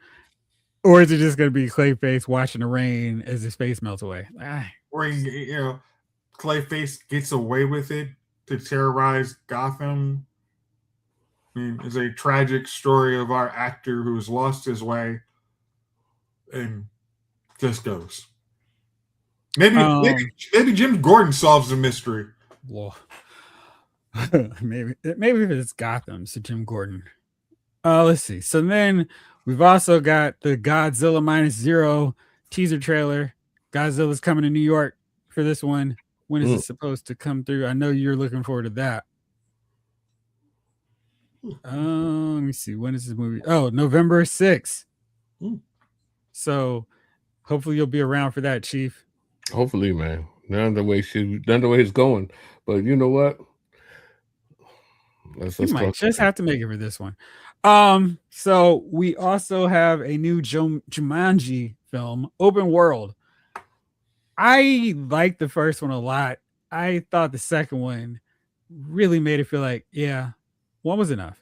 Or is it just gonna be Clayface watching the rain as his face melts away? Or Clayface gets away with it to terrorize Gotham. I mean, it's a tragic story of our actor who's lost his way and just goes. Maybe Jim Gordon solves the mystery. Well, maybe if it's Gotham, so Jim Gordon. Let's see. So then we've also got the Godzilla -0 teaser trailer. Godzilla's coming to New York for this one. When is it supposed to come through? I know you're looking forward to that. Let me see. When is this movie? Oh, November 6th. So hopefully you'll be around for that, Chief. Hopefully, man. None the way it's going. But you know what? Let's might just have to make it for this one. So we also have a new Jumanji film, Open World. I liked the first one a lot. I thought the second one really made it feel like, one was enough.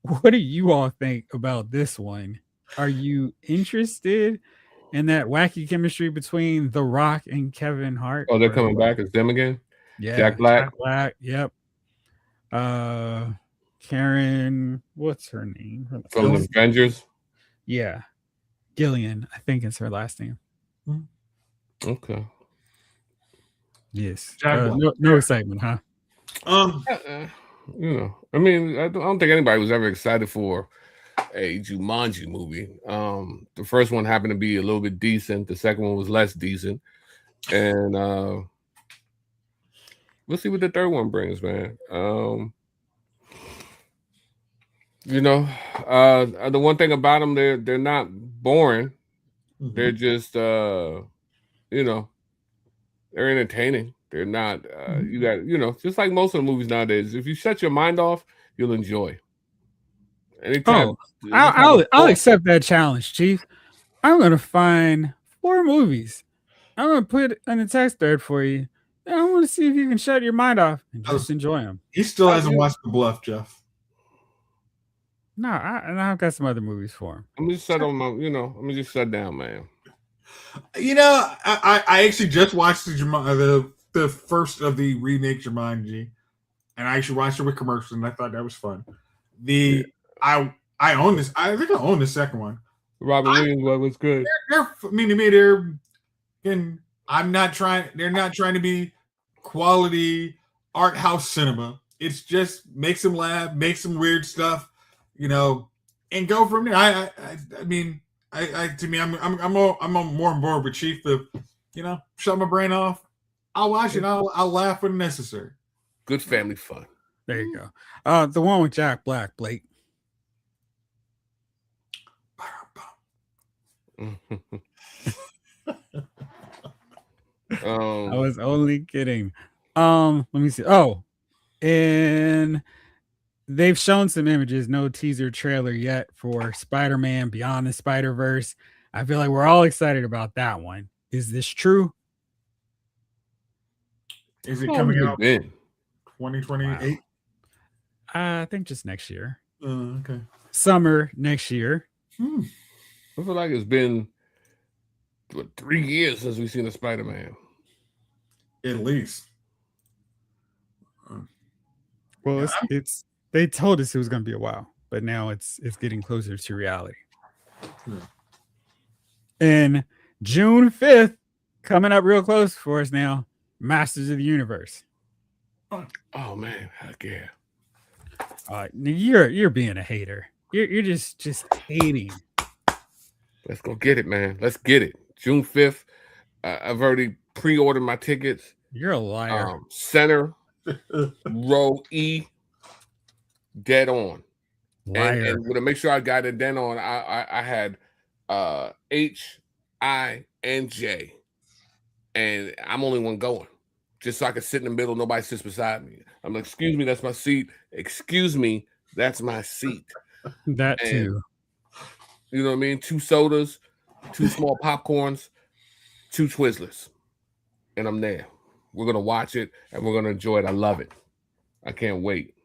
What do you all think about this one? Are you interested in that wacky chemistry between The Rock and Kevin Hart? Oh, they're coming back as them again? Yeah. Jack Black. Yep. Karen, what's her name? From the Avengers? Yeah. Gillian, I think it's her last name. Okay. Yes. No excitement, huh? I mean, I don't think anybody was ever excited for a Jumanji movie. The first one happened to be a little bit decent. The second one was less decent. And we'll see what the third one brings, man. The one thing about them, they're not boring. Mm-hmm. They're just, they're entertaining. They're not, you got, just like most of the movies nowadays, if you shut your mind off, you'll enjoy. Anytime. I'll accept that challenge, Chief. I'm going to find 4 movies. I'm going to put in a text thread for you. And I want to see if you can shut your mind off and just enjoy them. He still hasn't watched The Bluff, Jeff. No, I've got some other movies for him. I'm just shut on my, let me just shut down, man. I actually just watched the first of the remake Jumanji, and I actually watched it with commercials, and I thought that was fun. I own this. I think I own the second one. Robert Williams was good. I'm not trying. They're not trying to be quality art house cinema. It's just make some laugh, make some weird stuff, and go from there. I mean, to me, I'm more on board with Chief. Shut my brain off. I'll watch it. I'll laugh when necessary. Good family fun. There you go. The one with Jack Black, Blake. I was only kidding. Let me see. Oh, and they've shown some images, no teaser trailer yet for Spider-Man Beyond the Spider-Verse. I feel like we're all excited about that one. Is this true? Is it coming out 2028? Wow. I think just next year. Okay. Summer next year. I feel like it's been 3 years since we've seen a Spider-Man. At least. Well, it's they told us it was going to be a while, but now it's getting closer to reality. And June 5th, coming up real close for us now, Masters of the Universe. Oh man, heck yeah. You're being a hater. You're just hating. Let's go get it, man. Let's get it. June 5th. I've already pre-ordered my tickets. You're a liar. Center row E, dead on. Liar. And to make sure I got it dead on, I had H, I, and J, and I'm only one going, just so I can sit in the middle. Nobody sits beside me. I'm like, excuse me, that's my seat. Excuse me, that's my seat. That too. You know what I mean? 2 sodas, 2 small popcorns, 2 Twizzlers, and I'm there. We're gonna watch it and we're gonna enjoy it. I love it. I can't wait.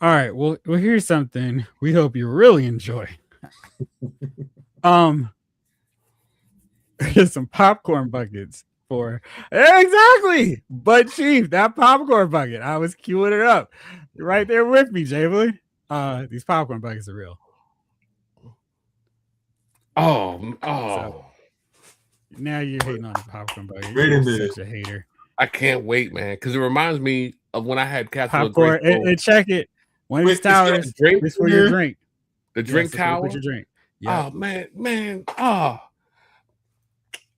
All right. Well, here's something we hope you really enjoy. Here's some popcorn buckets for exactly. But Chief, that popcorn bucket, I was queuing it up. You're right there with me, Javelin. These popcorn buckets are real. So, now you're hating on the popcorn bucket. You're such a hater. I can't wait, man, because it reminds me of when I had popcorn. And check it. One of these towers is for your drink. The drink tower. Put your drink. Yep. Oh man.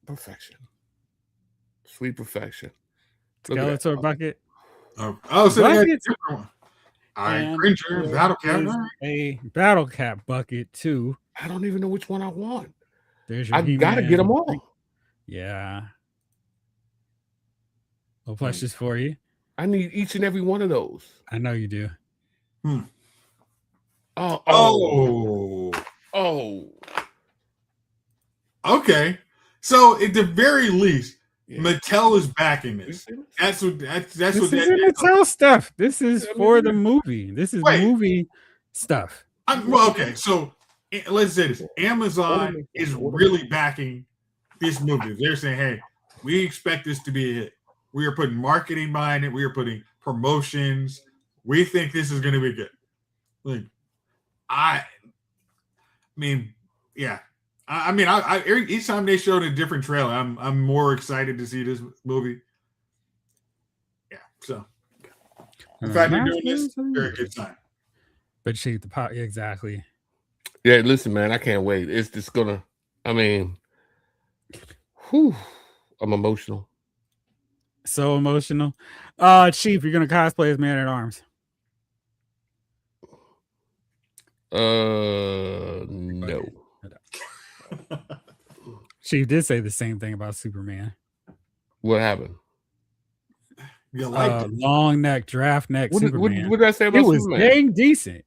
Perfection. Sweet perfection. Skeletor bucket. So they had a different one. Cringer, battle cap. A battle cap bucket too. I don't even know which one I want. I've got to get them all. Yeah. Well, plushes for you. I need each and every one of those. I know you do. Okay. So at the very least, Mattel is backing this. That's what Mattel stuff. This is for the movie. This is movie stuff. Okay. So let's say this: Amazon is really backing this movie. They're saying, "Hey, we expect this to be a hit. We are putting marketing behind it. We are putting promotions. We think this is going to be good." Like, I mean, yeah. Each time they showed a different trailer, I'm more excited to see this movie. Yeah, so the fact they're doing this, very good sign. But she the pot exactly. Yeah, listen, man, I can't wait. It's just gonna. I mean, I'm emotional. So emotional. Chief, you're gonna cosplay as Man at Arms. No. Chief did say the same thing about Superman. What happened? You liked it. Long neck, draft neck. Superman. What did I say about Superman? It was dang decent.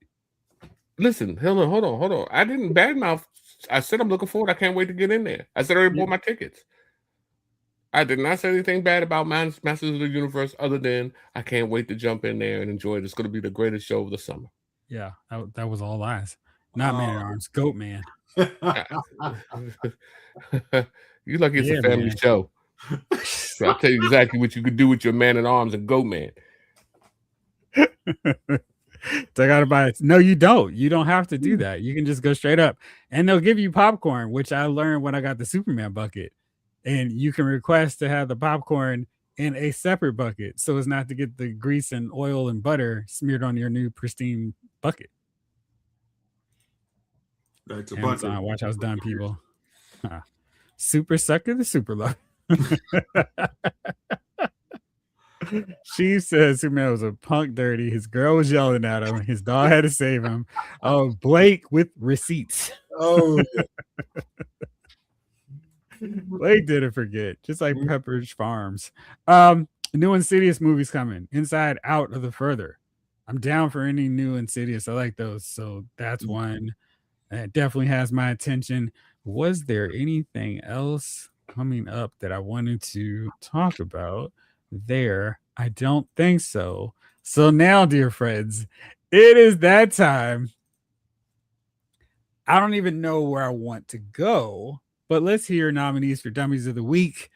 Listen, hold on. I didn't badmouth. I said I'm looking forward. I can't wait to get in there. I said I already bought my tickets. I did not say anything bad about Masters of the Universe other than I can't wait to jump in there and enjoy it. It's going to be the greatest show of the summer. Yeah, that was all lies. Not Man at Arms, Goat Man. You lucky it's a family show. So I'll tell you exactly what you could do with your Man at Arms and Goat Man. So I gotta buy it. No, you don't. You don't have to do that. You can just go straight up, and they'll give you popcorn, which I learned when I got the Superman bucket. And you can request to have the popcorn in a separate bucket, so as not to get the grease and oil and butter smeared on your new pristine bucket. That's a bunch Amazon, of watch how it's done, people. Super sucker the super love. She says Superman was a punk dirty. His girl was yelling at him. His dog had to save him. Oh, Blake with receipts. Oh, Blake didn't forget, just like Pepperidge Farms. New Insidious movies coming. Inside Out of the Further. I'm down for any new Insidious. I like those. So that's one that definitely has my attention. Was there anything else coming up that I wanted to talk about there? I don't think so. So now, dear friends, it is that time. I don't even know where I want to go, but let's hear nominees for Dummies of the Week.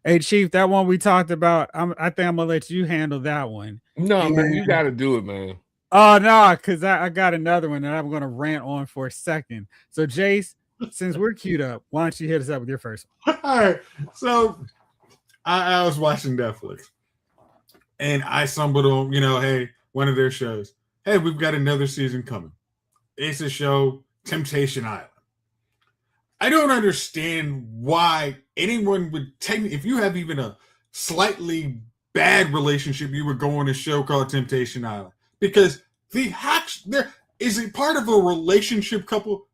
Hey, Chief, that one we talked about, I think I'm going to let you handle that one. No, man, you got to do it, man. Oh, no, because I got another one that I'm going to rant on for a second. So, Jace, since we're queued up, why don't you hit us up with your first one? All right. So I was watching Netflix, and I stumbled on, hey, one of their shows. Hey, we've got another season coming. It's a show, Temptation Island. I don't understand why anyone would take me. If you have even a slightly bad relationship, you would go on a show called Temptation Island. Because there is a part of a relationship couple.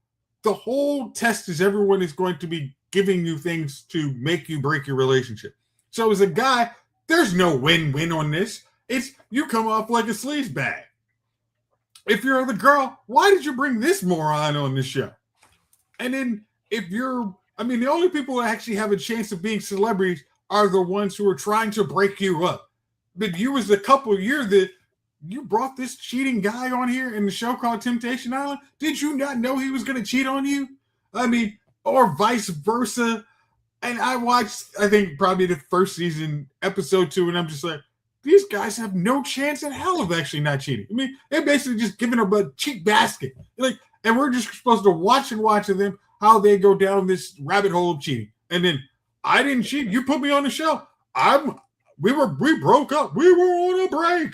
The whole test is everyone is going to be giving you things to make you break your relationship. So as a guy, there's no win-win on this. It's you come off like a sleaze bag. If you're the girl, why did you bring this moron on this show? And then the only people that actually have a chance of being celebrities are the ones who are trying to break you up. But you as the couple, you brought this cheating guy on here in the show called Temptation Island. Did you not know he was going to cheat on you? Or vice versa. And I watched, I think, probably the first season, episode 2, and I'm just like, these guys have no chance in hell of actually not cheating. They're basically just giving them a cheap basket. And we're just supposed to watch them, how they go down this rabbit hole of cheating. And then, I didn't cheat. You put me on the show. We broke up. We were on a break.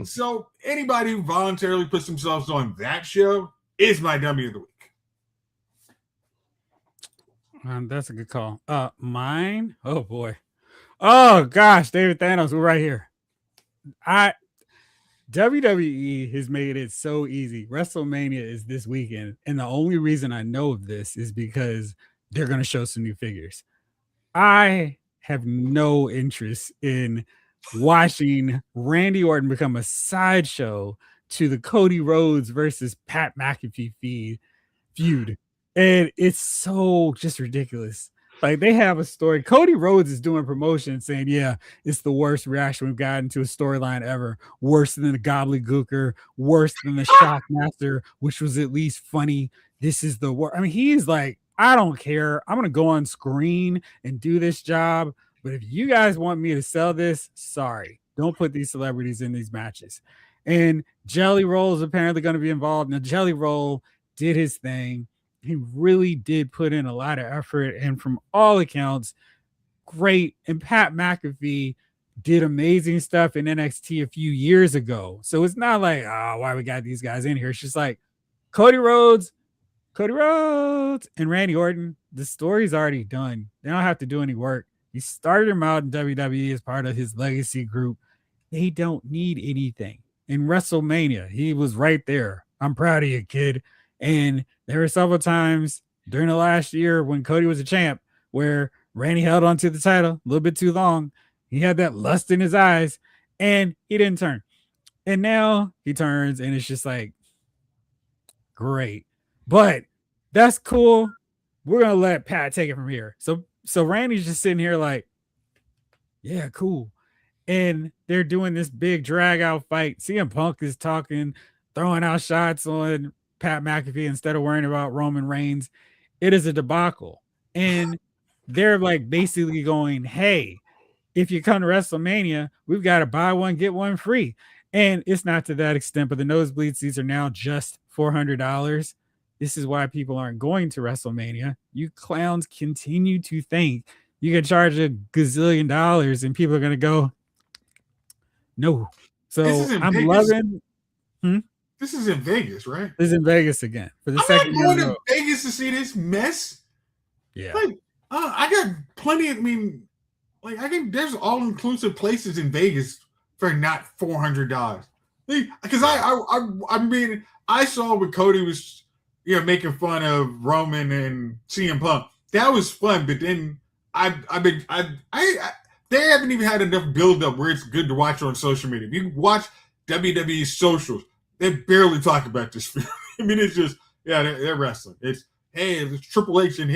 So anybody who voluntarily puts themselves on that show is my dummy of the week. That's a good call. Mine. Oh boy. Oh gosh, David Thanos, we're right here. WWE has made it so easy. WrestleMania is this weekend, and the only reason I know of this is because they're going to show some new figures. I have no interest in watching Randy Orton become a sideshow to the Cody Rhodes versus Pat McAfee feud. And it's so just ridiculous. Like, they have a story. Cody Rhodes is doing promotion saying, yeah, it's the worst reaction we've gotten to a storyline ever. Worse than the Gobbledygooker, worse than the Shockmaster, which was at least funny. This is the worst. He's like, I don't care. I'm going to go on screen and do this job. But if you guys want me to sell this, sorry. Don't put these celebrities in these matches. And Jelly Roll is apparently going to be involved. Now, Jelly Roll did his thing. He really did put in a lot of effort, and from all accounts, great. And Pat McAfee did amazing stuff in NXT a few years ago. So it's not like, why we got these guys in here. It's just like Cody Rhodes, and Randy Orton. The story's already done. They don't have to do any work. He started him out in WWE as part of his legacy group. They don't need anything. In WrestleMania, he was right there. I'm proud of you, kid. And there were several times during the last year when Cody was a champ where Randy held on to the title a little bit too long. He had that lust in his eyes and he didn't turn. And now he turns and it's just like, great. But that's cool. We're going to let Pat take it from here. So Randy's just sitting here like, yeah, cool. And they're doing this big drag out fight. CM Punk is talking, throwing out shots on Pat McAfee instead of worrying about Roman Reigns. It is a debacle. And they're like basically going, hey, if you come to WrestleMania, we've got to buy one, get one free. And it's not to that extent, but the nosebleed seats are now just $400. This is why people aren't going to WrestleMania. You clowns continue to think you can charge $1 gazillion and people are going to go, no. So I'm loving. This This is in Vegas, right? This is in Vegas again for the I'm second not year in going a row. to Vegas to see this mess. Yeah. Like, I got plenty. I mean, like, I think there's all-inclusive places in Vegas for not $400. Because I mean, I saw what Cody was, making fun of Roman and CM Punk. That was fun, but then they haven't even had enough build-up where it's good to watch on social media. If you watch WWE's socials, they barely talk about this. I mean, it's just, they're wrestling. It's, hey, it's Triple H and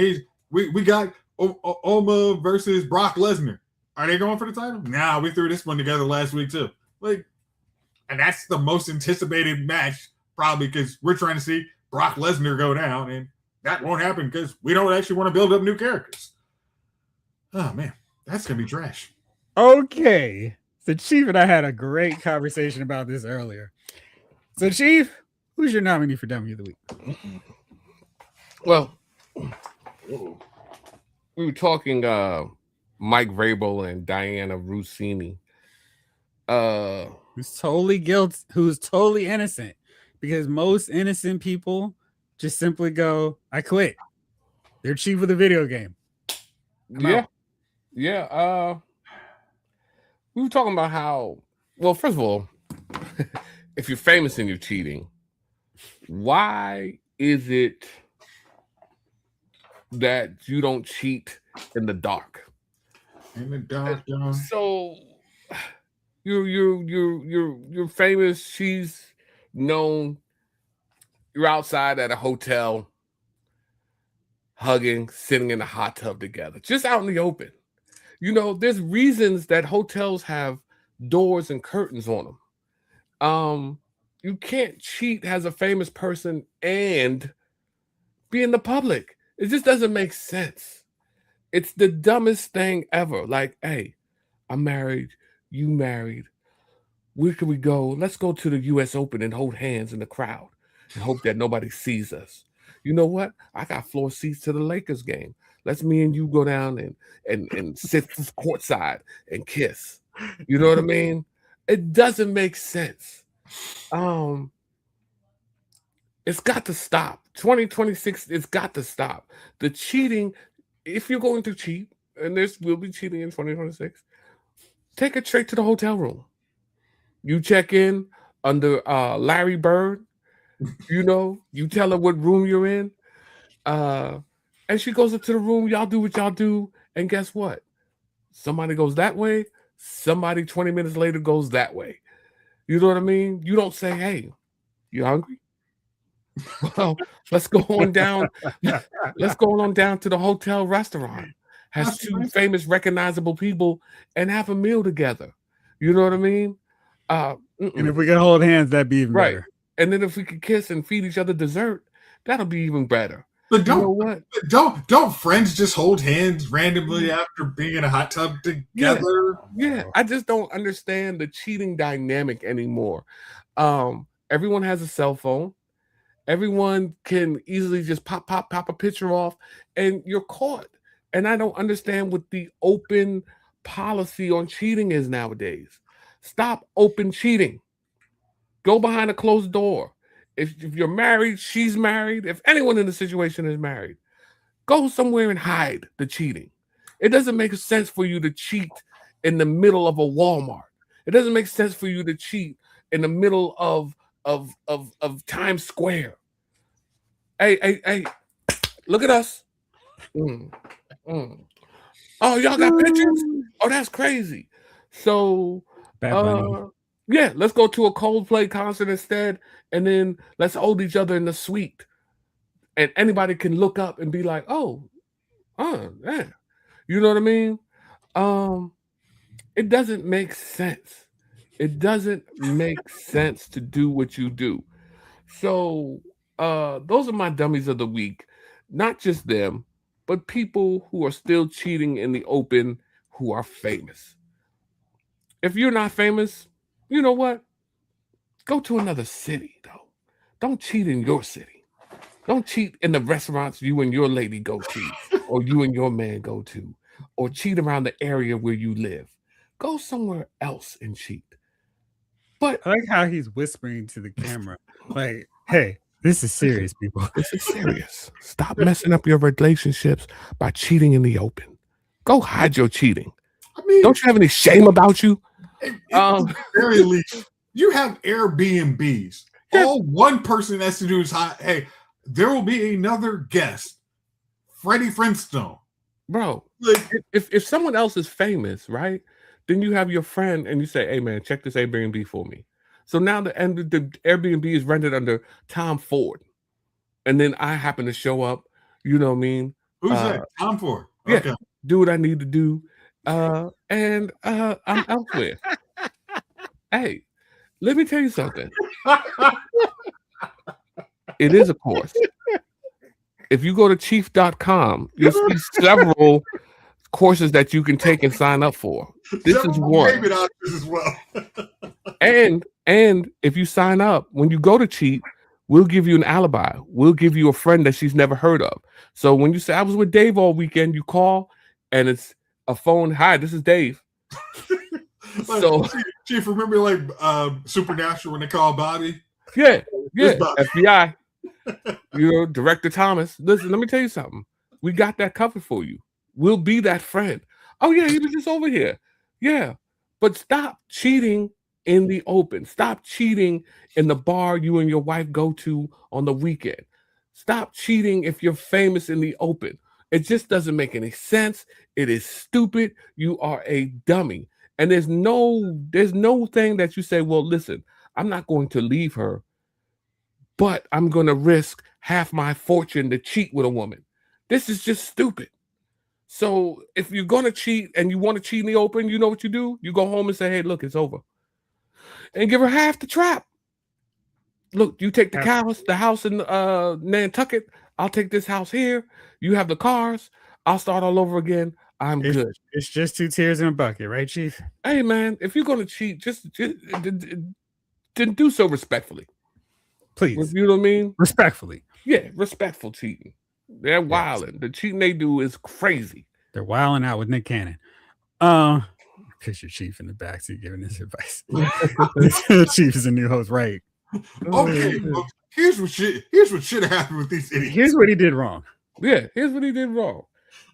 we got Oma versus Brock Lesnar. Are they going for the title? Nah, we threw this one together last week too. Like, and that's the most anticipated match, probably because we're trying to see Brock Lesnar go down, and that won't happen because we don't actually want to build up new characters. Oh man, that's gonna be trash. Okay. So Chief and I had a great conversation about this earlier. So Chief, who's your nominee for Dummy of the Week? Well, we were talking Mike Vrabel and Diana Rossini. Who's totally guilty, who's totally innocent, because most innocent people just simply go, I quit. They're chief of the video game. Yeah. We were talking about how, well, first of all, if you're famous and you're cheating, why is it that you don't cheat in the dark? In the dark, John. So you're famous. She's known. You're outside at a hotel, hugging, sitting in a hot tub together, just out in the open. There's reasons that hotels have doors and curtains on them. You can't cheat as a famous person and be in the public. It just doesn't make sense. It's the dumbest thing ever. Like, hey, I'm married, you married. Where can we go? Let's go to the US Open and hold hands in the crowd and hope that nobody sees us. You know what? I got floor seats to the Lakers game. Let's me and you go down and sit courtside and kiss. You know what I mean? It doesn't make sense. It's got to stop. 2026, it's got to stop. The cheating, if you're going to cheat, and this will be cheating in 2026, take it straight to the hotel room. You check in under Larry Bird. You tell her what room you're in. And she goes into the room. Y'all do what y'all do. And guess what? Somebody goes that way. Somebody 20 minutes later goes that way. You know what I mean? You don't say, hey, you hungry? Well, let's go on down. Let's go on down to the hotel restaurant. Has two famous, recognizable people and have a meal together. You know what I mean? And if we can hold hands, that'd be even right. better. And then if we could kiss and feed each other dessert, that'll be even better. But don't friends just hold hands randomly after being in a hot tub together? Yeah. I just don't understand the cheating dynamic anymore. Everyone has a cell phone. Everyone can easily just pop a picture off, and you're caught. And I don't understand what the open policy on cheating is nowadays. Stop open cheating. Go behind a closed door. If you're married, she's married. If anyone in the situation is married, go somewhere and hide the cheating. It doesn't make sense for you to cheat in the middle of a Walmart. It doesn't make sense for you to cheat in the middle of Times Square. Hey, look at us. Oh, y'all got pictures? Oh, that's crazy. So, yeah, let's go to a Coldplay concert instead, and then let's hold each other in the suite. And anybody can look up and be like, yeah. You know what I mean? It doesn't make sense. It doesn't make sense to do what you do. So, those are my dummies of the week. Not just them, but people who are still cheating in the open who are famous. If you're not famous, you know what? Go to another city, though. Don't cheat in your city. Don't cheat in the restaurants you and your lady go to, or you and your man go to, or cheat around the area where you live. Go somewhere else and cheat. But I like how he's whispering to the camera. Like, hey, this is serious, people. This is serious. Stop messing up your relationships by cheating in the open. Go hide your cheating. I mean, Don't you have any shame about you? at the very least, you have Airbnbs. Yeah. All one person has to do is hey, there will be another guest, Freddie Flintstone. Bro, Like, if someone else is famous, right? Then you have your friend and you say, hey man, check this Airbnb for me. So now the Airbnb is rented under Tom Ford. And then I happen to show up, you know what I mean? who's that? Tom Ford. Yeah, Okay. do what I need to do. And I'm elsewhere. Hey, let me tell you something. It is a course. If you go to chief.com, you'll see several courses that you can take and sign up for. This is Several one. payment options as well. And if you sign up, when you go to cheat, we'll give you an alibi. We'll give you a friend that she's never heard of. So when you say I was with Dave all weekend, you call and it's a phone. Hi, this is Dave. So Chief, remember like Supernatural when they call Bobby? yeah, It's Bobby. FBI. You know, Director Thomas. Listen, let me tell you something. We got that covered for you. We'll be that friend. Oh yeah, he was just over here. Yeah, but stop cheating in the open. Stop cheating in the bar you and your wife go to on the weekend. Stop cheating if you're famous in the open. It just doesn't make any sense. It is stupid. You are a dummy. And there's no thing that you say, well, listen, I'm not going to leave her, but I'm going to risk half my fortune to cheat with a woman. This is just stupid. So if you're going to cheat and you want to cheat in the open, you know what you do? You go home and say, hey, look, it's over. And give her half the trap. Look, you take the house in Nantucket. I'll take this house here. You have the cars. I'll start all over again. I'm good. It's just 2 tears in a bucket, right, Chief? Hey, man, if you're going to cheat, just then do so respectfully. Please. You know what I mean? Respectfully. Yeah, respectful cheating. They're wilding. The cheating they do is crazy. They're wilding out with Nick Cannon. Picture Chief in the backseat giving this advice. Chief is a new host, right? Okay, well, here's what should have happened with these idiots. Here's what he did wrong. Yeah, here's what he did wrong.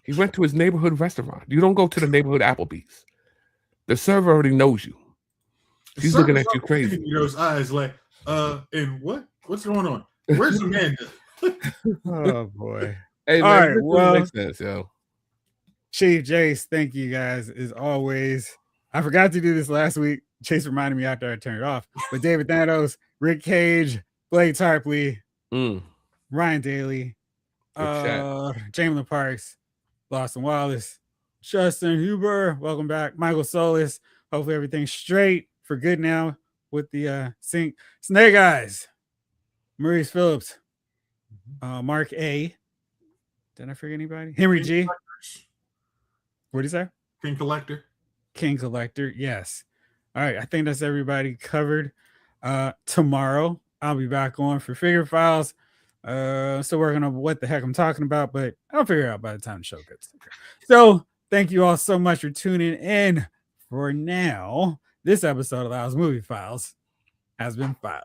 He went to his neighborhood restaurant. You don't go to the neighborhood Applebee's. The server already knows you. He's looking at you crazy. Those eyes like, and what's going on? Where's Amanda? Oh boy. Hey, man, all right, well, makes sense, yo. Chief Jace, thank you guys as always. I forgot to do this last week. Chase reminded me after I turned it off. But David Thanos, Rick Cage, Blake Tarpley, Ryan Daly, Jamie Parks, Lawson Wallace, Justin Huber, welcome back. Michael Solis. Hopefully everything's straight for good now with the sync. Snake Eyes, Maurice Phillips, Mark A. Did I forget anybody? Henry G. What did you say? King Collector. King Collector, yes. All right, I think that's everybody covered. Tomorrow, I'll be back on for Figure Files. Still working on what the heck I'm talking about, but I'll figure it out by the time the show gets there. So thank you all so much for tuning in. For now, this episode of Layoffs Movie Files has been filed.